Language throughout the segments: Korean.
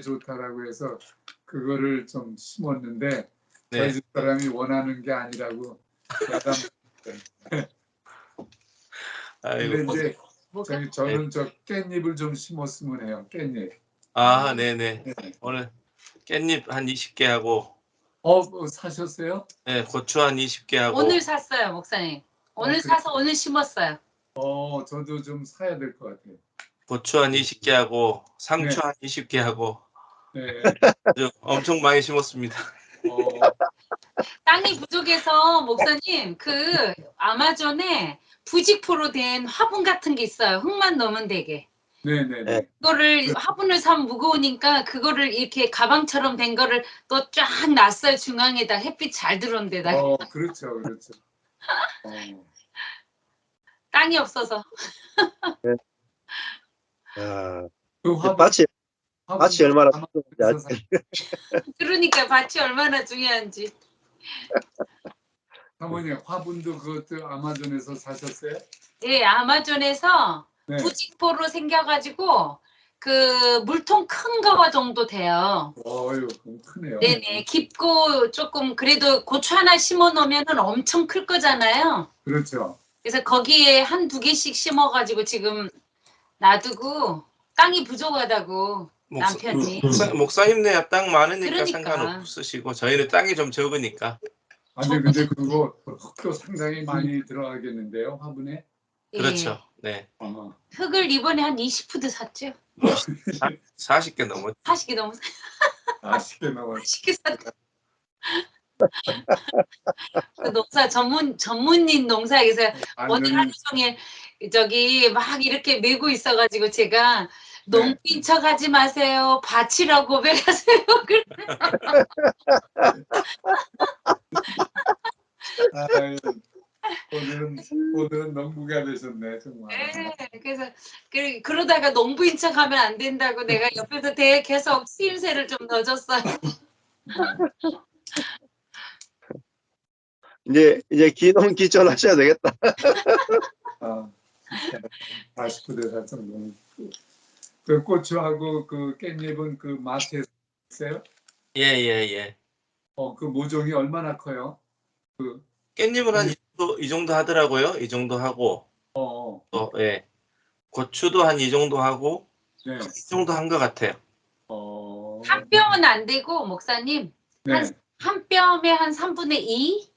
좋다라고 해서 그거를 좀 심었는데 저희 네. 집 사람이 원하는 게 아니라고 야단. 근데 아이고. 이제 뭐가? 저는 저 깻잎을 좀 심었으면 해요. 깻잎. 아, 네네. 네. 오늘 깻잎 한 20개 하고, 뭐 사셨어요? 네, 고추 한 20개 하고. 오늘 샀어요, 목사님. 오늘 그래. 사서 오늘 심었어요. 저도 좀 사야 될 것 같아요. 고추 한 20개 하고, 상추 네. 한 20개 하고, 네. 아주 엄청 많이 심었습니다. 땅이 부족해서 목사님 그 아마존에 부직포로 된 화분 같은 게 있어요. 흙만 넣으면 되게. 네네네. 그거를 화분을 사면 무거우니까 그거를 이렇게 가방처럼 된 거를 또 쫙 놨어요. 중앙에다 햇빛 잘 들어온 데다. 그렇죠, 그렇죠. 땅이 없어서. 네. 아, 그 밭이 얼마나 아마존에서 그러니까 밭이 얼마나 중요한지. 사모님 화분도 그것도 아마존에서 사셨어요? 예, 아마존에서 네. 부직포로 생겨가지고 그 물통 큰 거 정도 돼요. 그럼 크네요. 네네, 깊고 조금 그래도 고추 하나 심어 놓으면은 엄청 클 거잖아요. 그렇죠. 그래서 거기에 한 두 개씩 심어가지고 지금 놔두고 땅이 부족하다고 남편이. 목사님네 땅 많으니까 그러니까. 상관없으시고, 저희는 땅이 좀 적으니까. 근데 그거 흙도 상당히 많이 들어가겠는데요, 화분에? 그렇죠. 네. 흙을 이번에 한 20푸드 샀죠. 40개 넘었죠. 40개 넘어. 40개 넘었어요. 40개 샀죠. 그 농사 전문인 농사에서 오늘 하루 종일 저기 막 이렇게 메고 있어가지고 제가 농부인 척 하지 마세요. 밭이라고 고백하세요. 오늘은 농부가 되셨네, 정말. 네, 그래서 그러다가 농부인 척 하면 안 된다고 내가 옆에서 계속 쓰임새를 좀 넣어줬어요. 이제 기농 기촌하셔야 되겠다. 진짜 40부대 살 정도. 그 고추하고 그 깻잎은 그 마트에서 있어요? 예. 그 모종이 얼마나 커요? 깻잎은 한 이 정도 하더라고요. 이 정도 하고, 또, 예. 고추도 한 이 정도 하고, 네. 이 정도 한 것 같아요. 한 뼘은 안 되고 목사님 네. 한 뼘에 한 3분의 2?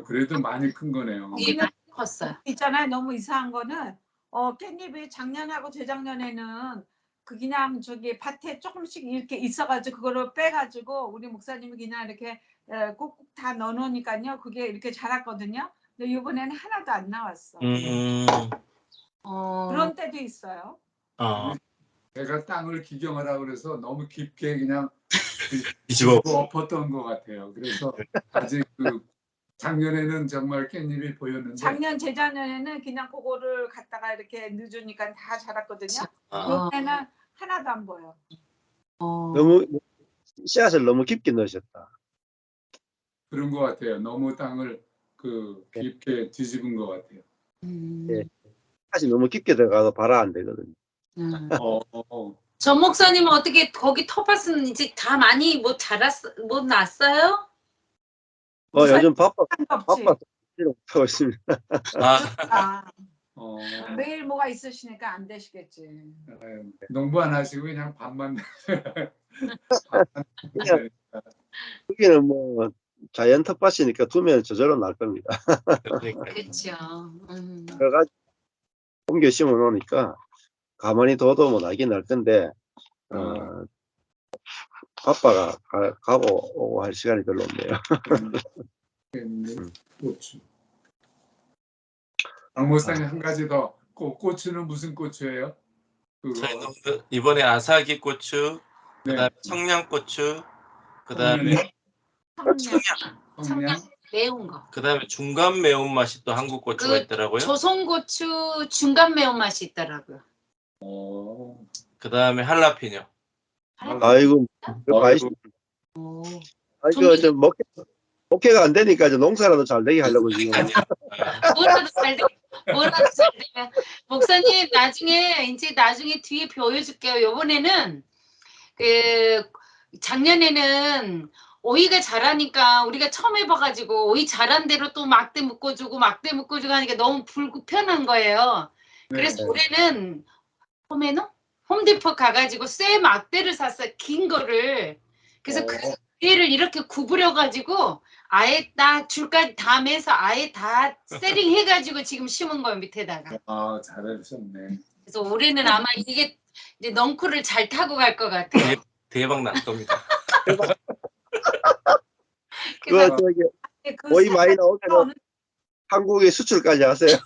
그래도 많이 큰 거네요. 예, 많이 컸어요. 있잖아요. 너무 이상한 거는 깻잎이 작년하고 재작년에는 그 그냥 저기 밭에 조금씩 이렇게 있어가지고 그거를 빼가지고 우리 목사님이 그냥 이렇게 꼭꼭 다 넣어놓으니까요. 그게 이렇게 자랐거든요. 근데 이번에는 하나도 안 나왔어. 그런 때도 있어요. 제가 땅을 기경하라고 그래서 너무 깊게 그냥 뒤집어 엎었던 것 같아요. 그래서 아직 작년에는 정말 깻잎이 보였는데 작년 재작년에는 그냥 그거를 갖다가 이렇게 넣어주니까 다 자랐거든요. 아. 이번에는 하나도 안 보여. 너무 씨앗을 너무 깊게 넣으셨다. 그런 것 같아요. 너무 땅을 깊게 뒤집은 것 같아요. 예. 씨앗이 너무 깊게 들어가서 발화 안 되거든요. 전 목사님은 어떻게 거기 텃밭은 이제 다 많이 못 났어요? 요즘 바빠서 없지. 하고 있습니다. 매일 뭐가 있으시니까 안 되시겠지. 농부 안 하시고 그냥 밥만 여기는 뭐 자연 텃밭이니까 두면 저절로 날 겁니다. 그렇죠. 그래가지고 옮겨 심어 놓으니까 가만히 둬도 뭐 나긴 날 텐데 바빠가 가고 오고 할 시간이 별로 없네요. 고추. 박 목사님 한 가지 더. 고추는 무슨 고추예요? 저희는 이번에 아사기 고추, 그다음에 청양고추, 그다음에 청양 매운 거. 그다음에 중간 매운맛이 또 한국 고추가 있더라고요. 조선고추 중간 매운맛이 있더라고요. 그다음에 할라피뇨. 아이고 좀 목회가 안 되니까 이제 농사라도 잘 되게 하려고 지금. 뭐라도 잘 되면 목사님 나중에 뒤에 보여줄게요. 요번에는 그 작년에는 오이가 자라니까 우리가 처음 해봐가지고 오이 자란 대로 또 막대 묶어주고 막대 묶어주고 하니까 너무 불편한 거예요. 그래서 네. 올해는 홈디포 가가지고 쇠 막대를 샀어요. 긴 거를. 그래서 그 얘를 이렇게 구부려가지고 아예 딱 줄까지 다 매서 아예 다 세링 해가지고 지금 심은 거예요, 밑에다가. 아, 잘하셨네. 그래서 올해는 아마 이게 이제 넝쿨을 잘 타고 갈 것 같아요. 대박 날 겁니다. 그래서, 저기 그 오이 많이 나오면 어느 한국에 수출까지 하세요.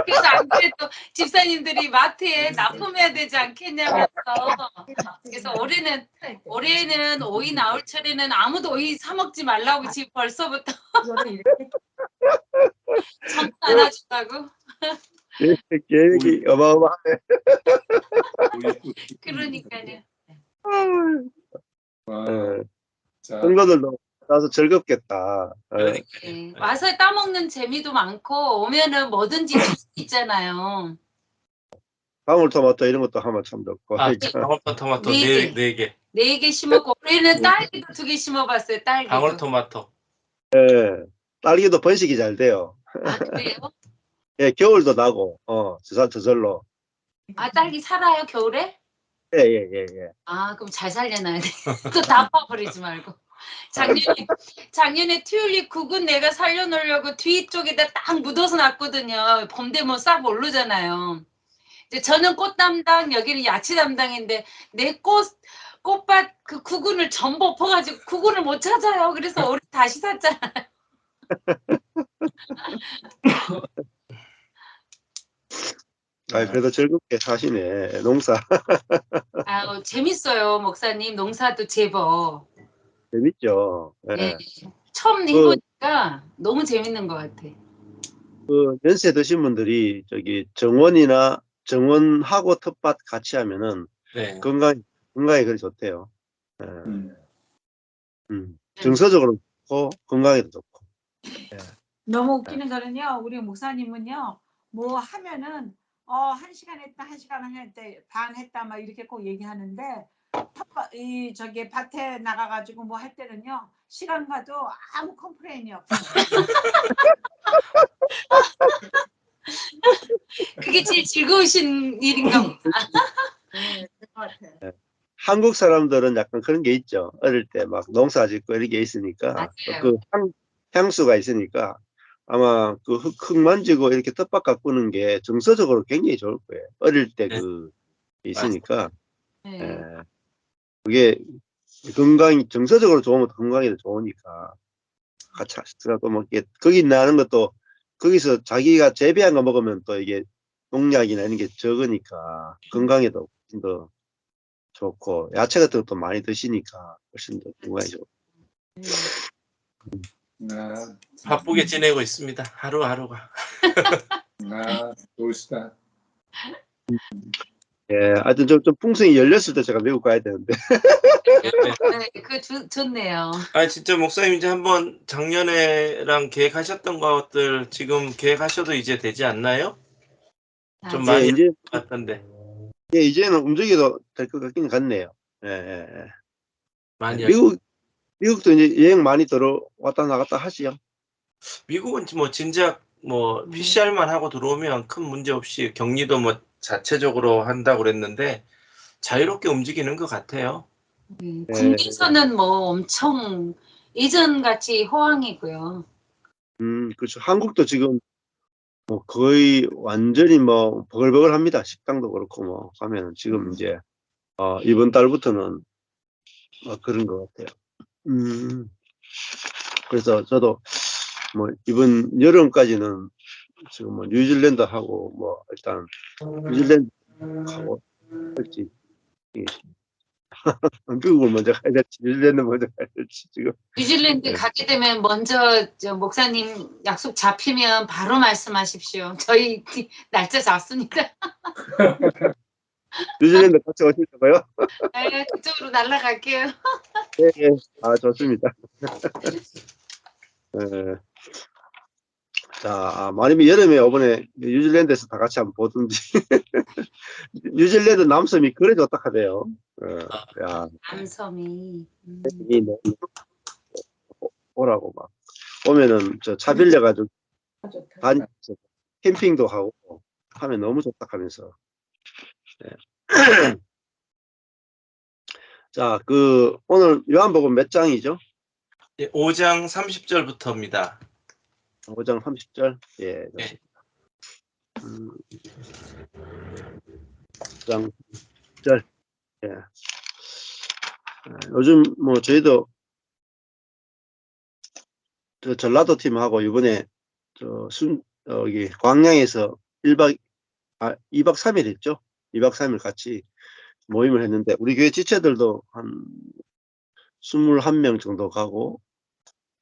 그래서 안 그래도 집사님들이 마트에 납품해야 되지 않겠냐면서. 그래서 올해는 오이 나올 철에는 아무도 오이 사 먹지 말라고 지금 벌써부터 이거를 이렇게 정부 안아준다고. 계획이 어마어마하네. 그러니까요. 와, 예. 자, 친구들도 나서 즐겁겠다. 예. 그러니까 네. 와서 따먹는 재미도 많고 오면은 뭐든지 줄 수 있잖아요. 방울토마토 이런 것도 하면 참 좋고. 그러니까. 방울토마토 네 개. 네 개. 4개 심었고 올해는 딸기도 2개 심어봤어요. 딸기도. 방울토마토. 예. 딸기도 번식이 잘 돼요. 아 그래요? 예, 겨울도 나고, 저절로. 아 딸기 살아요 겨울에? 예, 예, 예, 예. 아 그럼 잘 살려놔야 돼. 또 다 파버리지 말고. 작년에 튤립 국은 내가 살려놓으려고 뒤쪽에다 딱 묻어서 놨거든요. 봄 되면 싹 오르잖아요. 이제 저는 꽃 담당, 여기는 야채 담당인데 내 꽃밭 그 구근을 전부 엎어가지고 구근을 못 찾아요. 그래서 올해 다시 샀잖아. 그래도 즐겁게 사시네, 농사. 아 재밌어요, 목사님. 농사도 제법. 재밌죠. 예. 네. 처음 그, 해보니까 너무 재밌는 것 같아. 연세 드신 분들이 정원하고 텃밭 같이 하면은 네. 건강에 그리 좋대요. 예. 음. 정서적으로 좋고, 건강에도 좋고. 너무 웃기는 거는요. 우리 목사님은요. 뭐 하면은 1시간 했다, 1시간 했다, 반 했다 막 이렇게 꼭 얘기하는데 이 저기 밭에 나가가지고 뭐 할 때는요. 시간 가도 아무 컴플레인이 없어요. 그게 제일 즐거우신 일인가 보다. 네, 그럴 것 같아요. 예. 한국 사람들은 약간 그런 게 있죠. 어릴 때 막 농사 짓고 이런 게 있으니까, 맞아요. 그 향수가 있으니까 아마 그 흙 만지고 이렇게 텃밭 가꾸는 게 정서적으로 굉장히 좋을 거예요. 어릴 때 네. 있으니까. 네. 예. 그게 정서적으로 좋으면 건강에도 좋으니까 같이 하시더라도 뭐 이게 거기 나는 것도 거기서 자기가 재배한 거 먹으면 또 이게 농약이나 이런 게 적으니까 건강에도 훨씬 더 좋고 야채 같은 것도 많이 드시니까 훨씬 더 건강에 좋고. 나, 바쁘게 지내고 있습니다. 하루하루가. 좋으시다. 예, 하여튼 좀 풍성이 열렸을 때 제가 미국 가야 되는데. 네, 그 좋네요. 아 진짜 목사님 이제 한번 작년에랑 계획하셨던 것들 지금 계획하셔도 이제 되지 않나요? 좀 아, 예, 많이 이제 같던데. 예, 이제는 움직여도 될 것 같긴 같네요. 예, 예, 예. 많이 미국도 이제 여행 많이 들어왔다 나갔다 하시요. 미국은 뭐 진작 뭐 PCR만 하고 들어오면 큰 문제 없이 격리도 뭐 자체적으로 한다고 그랬는데 자유롭게 움직이는 것 같아요. 예, 국내에서는 뭐 엄청 예전같이 호황이고요. 그렇죠. 한국도 지금 뭐 거의 완전히 뭐 버글버글합니다. 식당도 그렇고 뭐 가면은 지금 이제 이번 달부터는 그런 것 같아요. 그래서 저도 뭐 이번 여름까지는 지금 뭐 뉴질랜드하고 뭐 일단 뉴질랜드 가고 할지 미국을 먼저 가야 될지 뉴질랜드 먼저 가야 될지 지금. 뉴질랜드 네. 가게 되면 먼저 저 목사님 약속 잡히면 바로 말씀하십시오. 저희 날짜 잡습니다. 뉴질랜드 같이 오실까요? 네, 그쪽으로 날아갈게요. 네, 예. 좋습니다. 예. 자, 만약에 여름에 이번에 뉴질랜드에서 다 같이 한번 보든지. 뉴질랜드 남섬이 그래 좋다 하대요. 야, 남섬이. 이 너무 오라고 막 오면은 저 차 빌려가지고 다니면서 캠핑도 하고 하면 너무 좋다 하면서. 네. 자, 그 오늘 요한복음 몇 장이죠? 5장 30절부터입니다. 5장 30절. 예. 네. 5장 30절. 예. 요즘 뭐 저희도 저 전라도 팀하고 이번에 여기 광양에서 2박 3일 했죠. 2박 3일 같이 모임을 했는데 우리 교회 지체들도 한 21명 정도 가고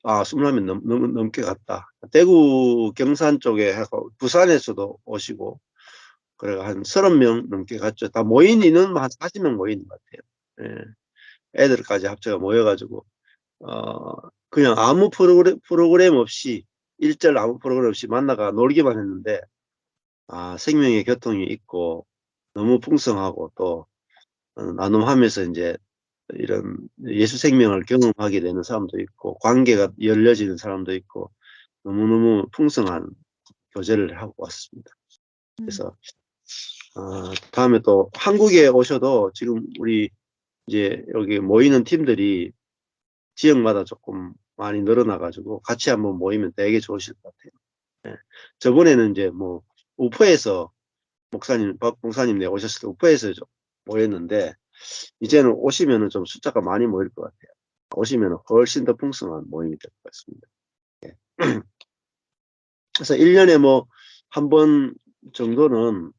21명 넘게 갔다. 대구 경산 쪽에 하고 부산에서도 오시고 그래 한 30명 넘게 갔죠. 다 모인 인은 한 40명 모인 것 같아요. 예. 애들까지 합쳐가 모여가지고 그냥 아무 프로그램 없이 일절 아무 프로그램 없이 만나가 놀기만 했는데 생명의 교통이 있고 너무 풍성하고 또 나눔하면서 이제 이런 예수 생명을 경험하게 되는 사람도 있고 관계가 열려지는 사람도 있고 너무너무 풍성한 교제를 하고 왔습니다. 그래서 다음에 또 한국에 오셔도 지금 우리 이제 여기 모이는 팀들이 지역마다 조금 많이 늘어나가지고 같이 한번 모이면 되게 좋으실 것 같아요. 네. 저번에는 이제 뭐 우퍼에서 박 목사님 네 오셨을 때 우퍼에서 좀 모였는데 이제는 오시면은 좀 숫자가 많이 모일 것 같아요. 오시면은 훨씬 더 풍성한 모임이 될 것 같습니다. 네. 그래서 1년에 뭐 한 번 정도는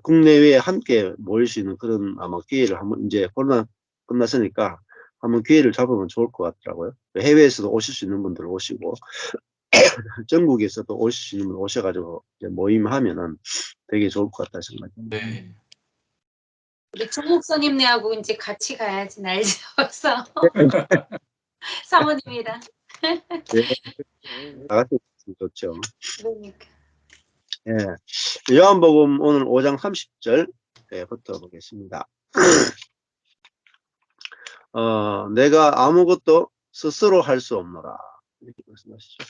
국내외에 함께 모일 수 있는 그런 아마 기회를 한번 이제 코로나 끝났으니까 한번 기회를 잡으면 좋을 것 같더라고요. 해외에서도 오실 수 있는 분들 오시고 전국에서도 오실 수 있는 분 오셔가지고 이제 모임하면은 되게 좋을 것 같다 생각합니다. 네. 우리 조 목사님네하고 이제 같이 가야지 날 잡아서. 사모님이랑. 네. 다 같이 있으면 좋죠. 그러니까. 예. 요한복음 오늘 5장 30절부터 보겠습니다. 내가 아무것도 스스로 할 수 없노라. 이렇게 말씀하시죠.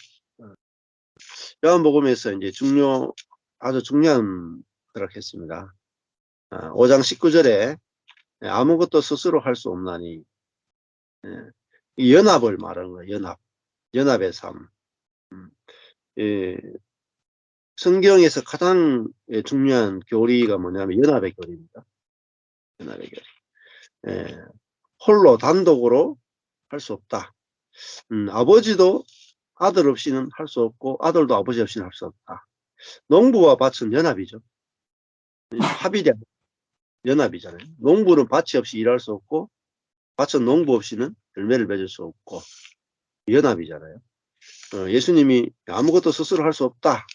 요한복음에서 이제 아주 중요한 드락했습니다. 5장 19절에 아무것도 스스로 할 수 없나니 이 연합을 말하는 거예요. 연합의 삶. 예, 성경에서 가장 중요한 교리가 뭐냐면 연합의 교리입니다. 연합의 교리. 홀로 단독으로 할 수 없다. 아버지도 아들 없이는 할 수 없고 아들도 아버지 없이는 할 수 없다. 농부와 밭은 연합이죠. 합이 돼 연합이잖아요. 농부는 밭이 없이 일할 수 없고 밭은 농부 없이는 열매를 맺을 수 없고 연합이잖아요. 예수님이 아무것도 스스로 할 수 없다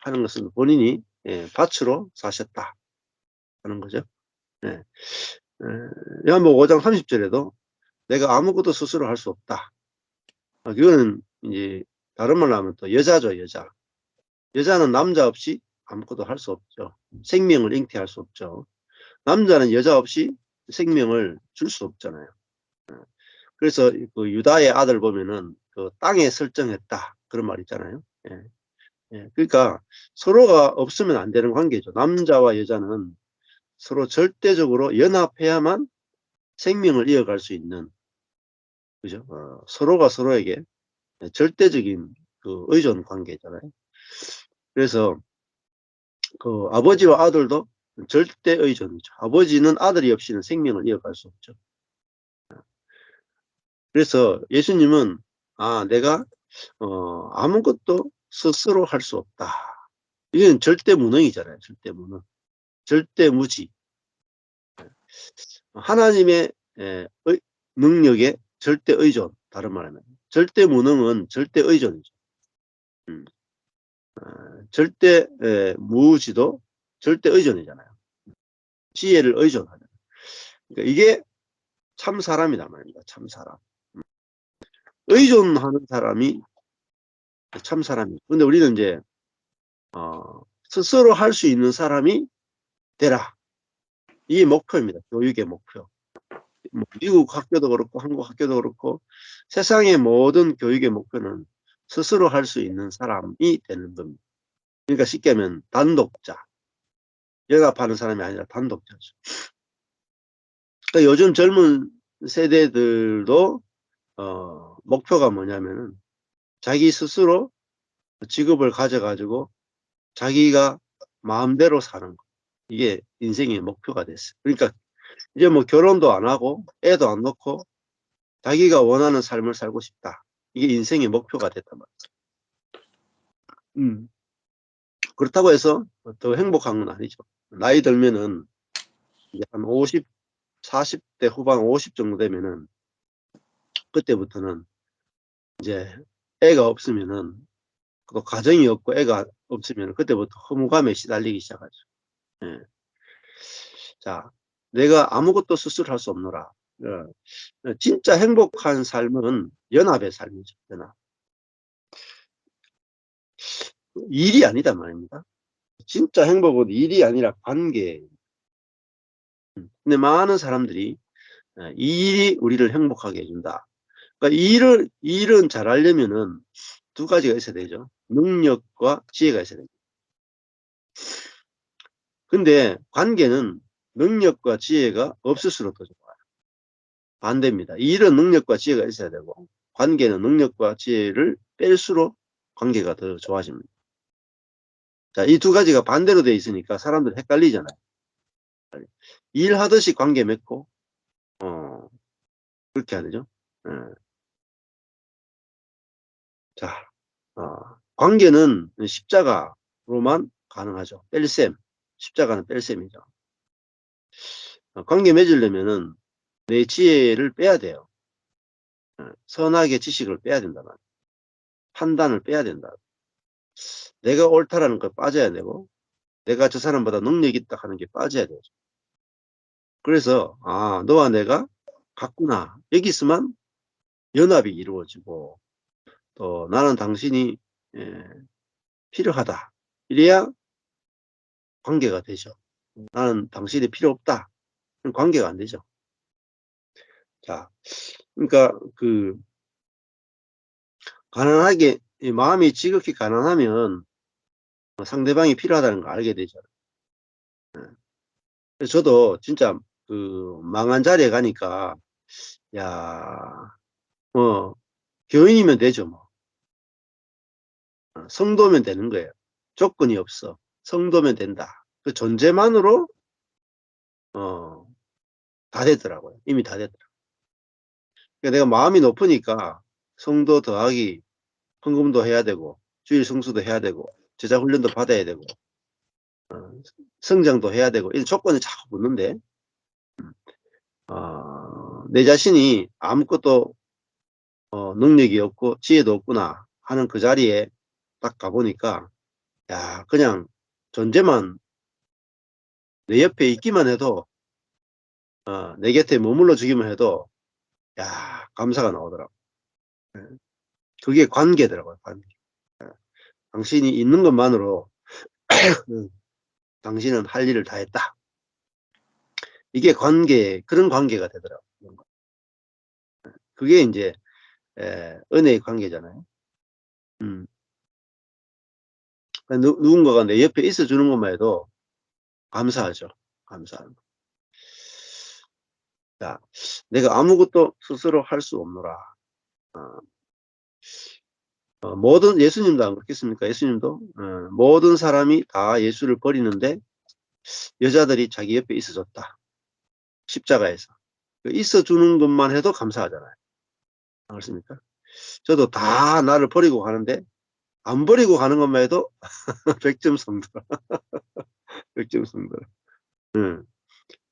하는 것은 본인이 밭으로 사셨다 하는 거죠. 요한복음 5장 30절에도 내가 아무것도 스스로 할 수 없다. 그거는 이제 다른 말로 하면 또 여자죠, 여자. 여자는 남자 없이 아무것도 할 수 없죠. 생명을 잉태할 수 없죠. 남자는 여자 없이 생명을 줄 수 없잖아요. 그래서 그 유다의 아들 보면은 그 땅에 설정했다 그런 말 있잖아요. 그러니까 서로가 없으면 안 되는 관계죠. 남자와 여자는 서로 절대적으로 연합해야만 생명을 이어갈 수 있는, 그죠? 서로가 서로에게 절대적인 그 의존 관계잖아요. 그래서 그 아버지와 아들도 절대 의존이죠. 아버지는 아들이 없이는 생명을 이어갈 수 없죠. 그래서 예수님은 내가 아무것도 스스로 할 수 없다. 이건 절대 무능이잖아요. 절대 무능. 절대 무지. 하나님의 능력에 절대 의존. 다른 말하면 절대 무능은 절대 의존이죠. 절대 무지도 절대 의존이잖아요. 지혜를 의존하는. 그러니까 이게 참 사람이란 말입니다. 참 사람. 의존하는 사람이 참 사람이. 근데 우리는 이제 스스로 할 수 있는 사람이 되라. 이게 목표입니다. 교육의 목표. 뭐 미국 학교도 그렇고 한국 학교도 그렇고 세상의 모든 교육의 목표는 스스로 할 수 있는 사람이 되는 겁니다. 그러니까 쉽게 하면 단독자. 연합하는 사람이 아니라 단독자죠. 그러니까 요즘 젊은 세대들도 목표가 뭐냐면은 자기 스스로 직업을 가져가지고 자기가 마음대로 사는 거. 이게 인생의 목표가 됐어요. 그러니까 이제 뭐 결혼도 안 하고 애도 안 낳고 자기가 원하는 삶을 살고 싶다. 이게 인생의 목표가 됐단 말이에요. 그렇다고 해서 더 행복한 건 아니죠. 나이 들면은 이제 한 50, 40대 후반 50 정도 되면은 그때부터는 이제 애가 없으면은 또 가정이 없고 애가 없으면 그때부터 허무감에 시달리기 시작하죠. 예. 자, 내가 아무것도 스스로 할 수 없노라. 진짜 행복한 삶은 연합의 삶이죠. 연합. 일이 아니다 말입니다. 진짜 행복은 일이 아니라 관계. 근데 많은 사람들이 이 일이 우리를 행복하게 해준다. 그러니까 일은 잘하려면은 두 가지가 있어야 되죠. 능력과 지혜가 있어야 됩니다. 근데 관계는 능력과 지혜가 없을수록 더 좋아요. 반대입니다. 일은 능력과 지혜가 있어야 되고 관계는 능력과 지혜를 뺄수록 관계가 더 좋아집니다. 자, 이 두 가지가 반대로 돼 있으니까 사람들 헷갈리잖아요. 일하듯이 관계 맺고 그렇게 해야 되죠. 자, 관계는 십자가로만 가능하죠. 뺄셈. 십자가는 뺄셈이죠. 관계 맺으려면은 내 지혜를 빼야 돼요. 선악의 지식을 빼야 된다. 판단을 빼야 된다. 내가 옳다라는 걸 빠져야 되고 내가 저 사람보다 능력이 있다 하는 게 빠져야 되죠. 그래서 너와 내가 같구나. 여기서만 연합이 이루어지고 또 나는 당신이 필요하다. 이래야 관계가 되죠. 나는 당신이 필요 없다. 그럼 관계가 안 되죠. 자, 그러니까 가난하게 마음이 지극히 가난하면 상대방이 필요하다는 걸 알게 되죠. 그래서 저도 진짜 망한 자리에 가니까 야, 교인이면 되죠. 뭐 성도면 되는 거예요. 조건이 없어. 성도면 된다. 그 존재만으로 다 되더라고요. 이미 다 되더라고요. 그러니까 내가 마음이 높으니까 성도 더하기 헌금도 해야 되고 주일 성수도 해야 되고 제자 훈련도 받아야 되고 성장도 해야 되고 이런 조건을 자꾸 묻는데 내 자신이 아무것도 능력이 없고 지혜도 없구나 하는 그 자리에 딱 가보니까 야, 그냥 존재만 내 옆에 있기만 해도 내 곁에 머물러 주기만 해도 야, 감사가 나오더라고. 그게 관계더라고요. 관계. 당신이 있는 것만으로 당신은 할 일을 다 했다. 이게 그런 관계가 되더라고요. 그게 이제 은혜의 관계잖아요. 누군가가 내 옆에 있어 주는 것만 해도 감사하죠. 감사합니다. 자, 내가 아무것도 스스로 할 수 없노라. 모든 예수님도 안 그렇겠습니까? 예수님도 모든 사람이 다 예수를 버리는데 여자들이 자기 옆에 있어줬다. 십자가에서 있어주는 것만 해도 감사하잖아요. 안 그렇습니까? 저도 다 나를 버리고 가는데 안 버리고 가는 것만 해도 100점 성도라. 100점 성도라.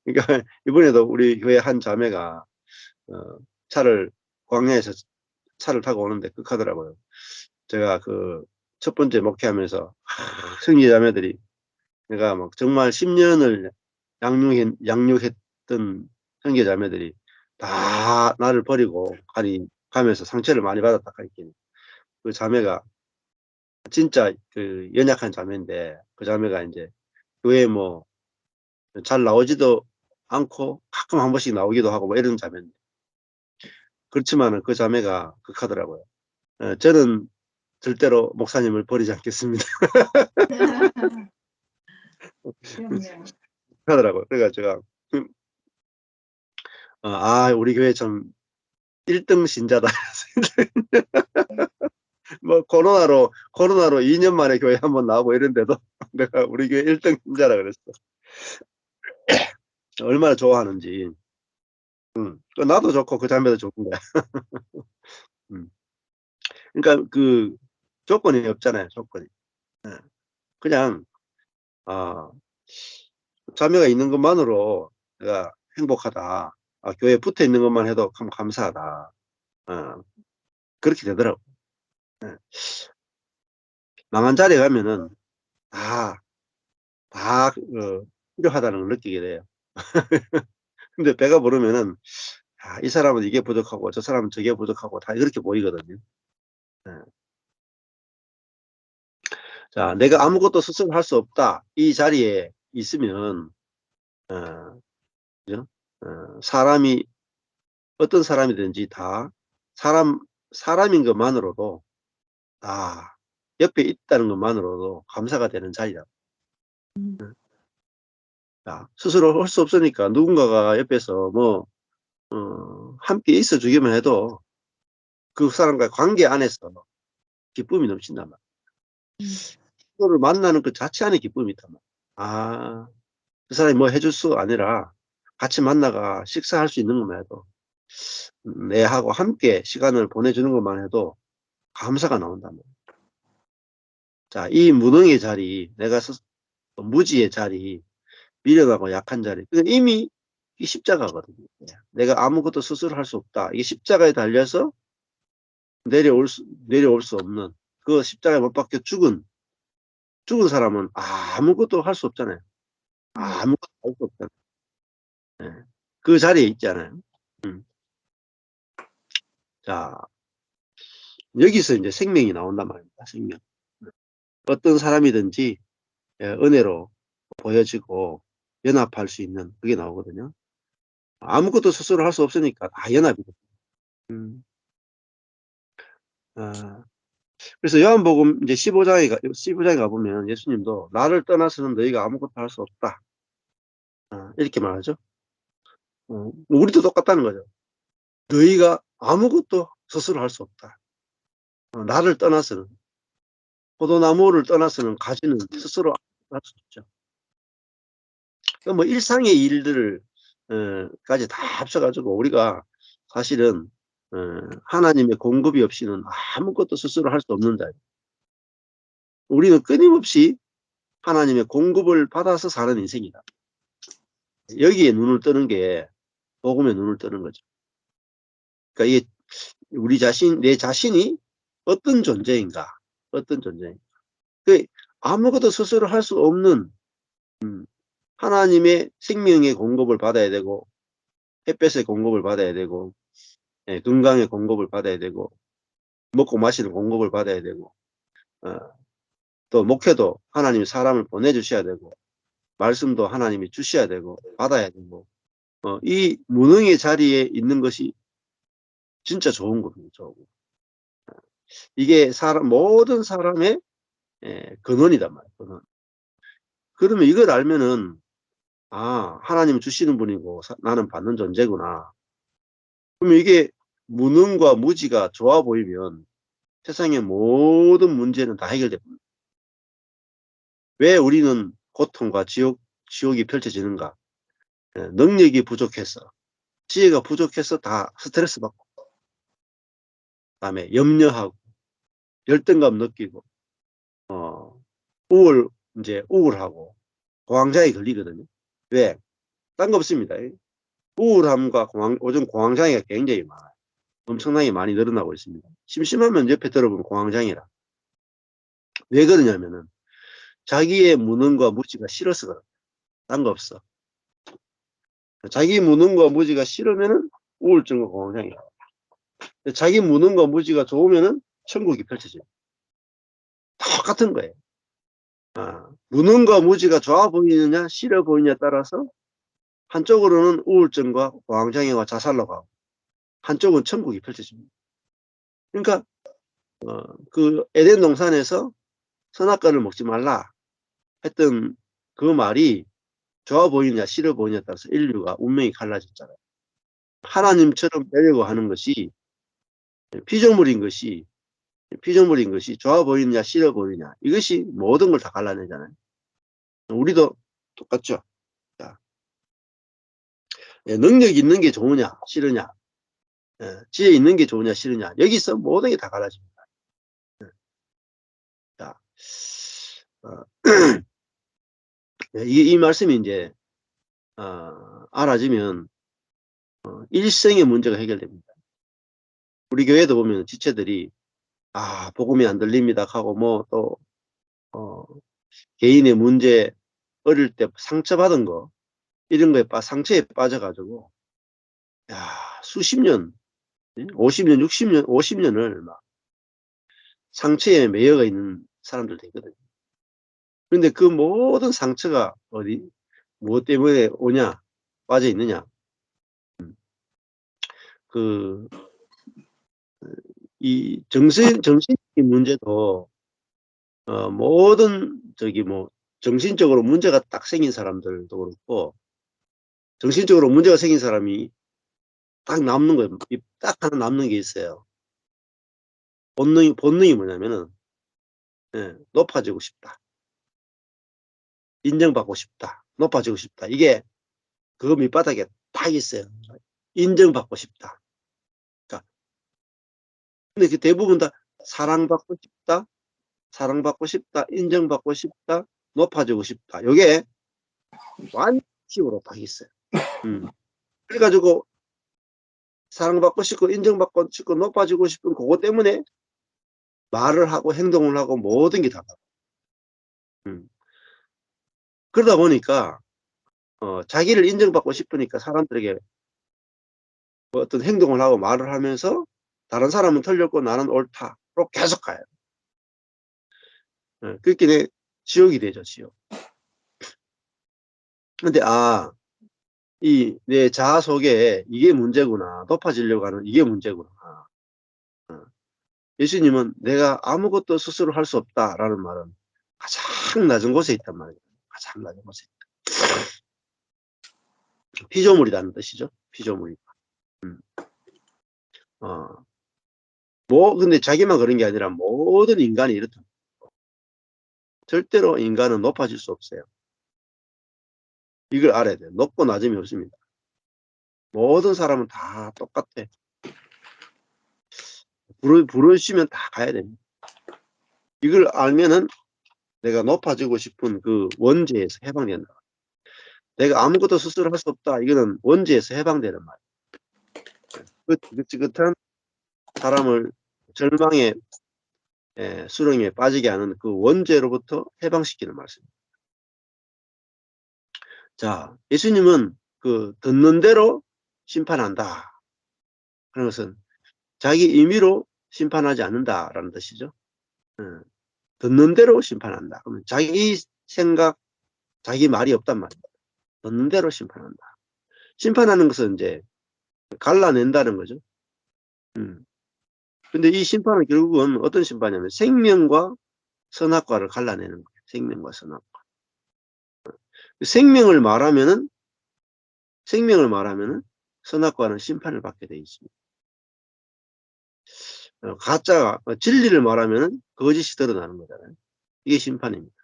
그러니까 이번에도 우리 교회 한 자매가 광야에서 차를 타고 오는데 극하더라고요. 제가 첫 번째 목회하면서 형제 자매들이 내가 막 정말 10년을 양육했던 형제 자매들이 다 나를 버리고 가면서 상처를 많이 받았다 하니까 그 자매가 진짜 그 연약한 자매인데 그 자매가 이제 교회 뭐 잘 나오지도 않고 가끔 한 번씩 나오기도 하고 뭐 이런 자매인데 그렇지만은 그 자매가 극하더라고요. 저는 절대로 목사님을 버리지 않겠습니다. 그럼요. 하더라고요. 그래가 제가 우리 교회 참 1등 신자다. 뭐 코로나로 2년 만에 교회 한번 나오고 이런데도 내가 우리 교회 1등 신자라 그랬어. 얼마나 좋아하는지. 나도 좋고 그 자매도 좋은 거야. 그러니까 그 조건이 없잖아요. 조건이. 그냥 자매가 있는 것만으로 내가 행복하다. 교회에 붙어 있는 것만 해도 참 감사하다. 그렇게 되더라고. 망한 자리에 가면은 다 필요하다는 걸 느끼게 돼요. 근데 배가 부르면은 이 사람은 이게 부족하고 저 사람은 저게 부족하고 다 이렇게 보이거든요. 자, 내가 아무것도 스스로 할 수 없다. 이 자리에 있으면 그죠? 사람이 어떤 사람이든지 다 사람인 것만으로도 옆에 있다는 것만으로도 감사가 되는 자리다. 자, 스스로 할 수 없으니까 누군가가 옆에서 뭐 함께 있어 주기만 해도 그 사람과 관계 안에서 기쁨이 넘친단 말이야. 서로를 만나는 그 자체 안에 기쁨이 있단 말이야. 그 사람이 뭐 해줄 수 아니라 같이 만나가 식사할 수 있는 것만 해도 내하고 함께 시간을 보내주는 것만 해도 감사가 나온단 말이야. 자, 이 무능의 자리, 무지의 자리, 미련하고 약한 자리, 이미 이 십자가거든요. 내가 아무것도 스스로 할 수 없다. 이게 십자가에 달려서 내려올 수 없는 그 십자가에 못 박혀 죽은 사람은 아무것도 할 수 없잖아요. 아무것도 할 수 없잖아요. 그 자리에 있잖아요. 자, 여기서 이제 생명이 나온단 말입니다. 생명. 어떤 사람이든지 은혜로 보여지고 연합할 수 있는 그게 나오거든요. 아무것도 스스로 할 수 없으니까 연합이거든요. 그래서 요한복음 이제 15장에 가보면 예수님도 나를 떠나서는 너희가 아무것도 할 수 없다. 이렇게 말하죠. 우리도 똑같다는 거죠. 너희가 아무것도 스스로 할 수 없다. 나를 떠나서는, 포도나무를 떠나서는 가지는 스스로 할 수 없죠. 뭐 일상의 일들을 까지 다 합쳐가지고 우리가 사실은 하나님의 공급이 없이는 아무것도 스스로 할 수 없는 자예요. 우리는 끊임없이 하나님의 공급을 받아서 사는 인생이다. 여기에 눈을 뜨는 게 복음에 눈을 뜨는 거죠. 그러니까 이게 내 자신이 어떤 존재인가, 아무것도 스스로 할 수 없는 하나님의 생명의 공급을 받아야 되고, 햇볕의 공급을 받아야 되고, 건강의 공급을 받아야 되고, 먹고 마시는 공급을 받아야 되고, 또 목회도 하나님이 사람을 보내주셔야 되고, 말씀도 하나님이 주셔야 되고, 받아야 되고, 이 무능의 자리에 있는 것이 진짜 좋은 거죠. 이게 모든 사람의 근원이단 말이에요. 근원. 그러면 이걸 알면은 하나님 주시는 분이고 나는 받는 존재구나. 그러면 이게 무능과 무지가 좋아 보이면 세상의 모든 문제는 다 해결됩니다. 왜 우리는 고통과 지옥이 펼쳐지는가? 능력이 부족해서, 지혜가 부족해서 다 스트레스 받고, 그다음에 염려하고, 열등감 느끼고, 우울하고, 공황장애 걸리거든요. 왜? 딴 거 없습니다. 우울함과 요즘 공황장애가 굉장히 많아요. 엄청나게 많이 늘어나고 있습니다. 심심하면 옆에 들어보면 공황장애라. 왜 그러냐면은 자기의 무능과 무지가 싫어서 그래요. 딴 거 없어. 자기 무능과 무지가 싫으면은 우울증과 공황장애. 자기 무능과 무지가 좋으면은 천국이 펼쳐져요. 똑같은 거예요. 무능과 무지가 좋아 보이느냐 싫어 보이느냐에 따라서 한쪽으로는 우울증과 공황장애와 자살로 가고 한쪽은 천국이 펼쳐집니다. 그러니까 그 에덴 동산에서 선악과를 먹지 말라 했던 그 말이 좋아 보이느냐 싫어 보이느냐에 따라서 인류가 운명이 갈라졌잖아요. 하나님처럼 되려고 하는 것이 피조물인 것이 좋아 보이느냐 싫어 보이느냐 이것이 모든 걸 다 갈라내잖아요. 우리도 똑같죠. 자, 능력 있는 게 좋으냐 싫으냐, 지혜 있는 게 좋으냐 싫으냐, 여기서 모든 게 다 갈라집니다. 자, 이 말씀이 이제 알아지면 일생의 문제가 해결됩니다. 우리 교회도 보면 지체들이 복음이 안 들립니다 하고 뭐 또 개인의 문제, 어릴 때 상처받은 거 이런 거에 상처에 빠져가지고 수십 년, 50년, 60년, 50년을 막 상처에 매여가 있는 사람들도 있거든요. 그런데 그 모든 상처가 무엇 때문에 오냐, 빠져 있느냐. 이 정신적인 문제도 모든 정신적으로 문제가 딱 생긴 사람들도 그렇고 정신적으로 문제가 생긴 사람이 딱 남는 거예요. 딱 하나 남는 게 있어요. 본능이 뭐냐면은 높아지고 싶다. 인정받고 싶다. 높아지고 싶다. 이게 그 밑바닥에 딱 있어요. 인정받고 싶다. 그러니까 근데 그 대부분 다 사랑받고 싶다, 인정받고 싶다, 높아지고 싶다. 이게 완식으로 딱 있어요. 그래가지고 사랑받고 싶고 인정받고 싶고 높아지고 싶은 그거 때문에 말을 하고 행동을 하고 모든 게 다. 그러다 보니까 자기를 인정받고 싶으니까 사람들에게 어떤 행동을 하고 말을 하면서 다른 사람은 틀렸고 나는 옳다로 계속 가요. 그렇게 지옥이 되죠, 지옥. 근데 이 내 자아 속에 이게 문제구나. 높아지려고 하는 이게 문제구나. 예수님은 내가 아무것도 스스로 할 수 없다라는 말은 가장 낮은 곳에 있단 말이에요. 가장 낮은 곳에 있다. 피조물이라는 뜻이죠. 피조물이다. 근데 자기만 그런 게 아니라 모든 인간이 이렇다. 절대로 인간은 높아질 수 없어요. 이걸 알아야 돼요. 높고 낮음이 없습니다. 모든 사람은 다 똑같아. 부르시면 다 가야 됩니다. 이걸 알면은 내가 높아지고 싶은 그 원죄에서 해방된다. 내가 아무것도 스스로 할 수 없다. 이거는 원죄에서 해방되는 말이에요. 지긋지긋한 사람을 절망의 수렁에 빠지게 하는 그 원죄로부터 해방시키는 말씀입니다. 자, 예수님은 그 듣는 대로 심판한다. 그런 것은 자기 임의로 심판하지 않는다라는 뜻이죠. 듣는 대로 심판한다. 그러면 자기 생각, 자기 말이 없단 말이에요. 듣는 대로 심판한다. 심판하는 것은 이제 갈라낸다는 거죠. 근데 이 심판은 결국은 어떤 심판이냐면 생명과 선악과를 갈라내는 거예요. 생명과 선악과. 생명을 말하면은 선악과는 심판을 받게 되어 있습니다. 가짜가 진리를 말하면은 거짓이 드러나는 거잖아요. 이게 심판입니다.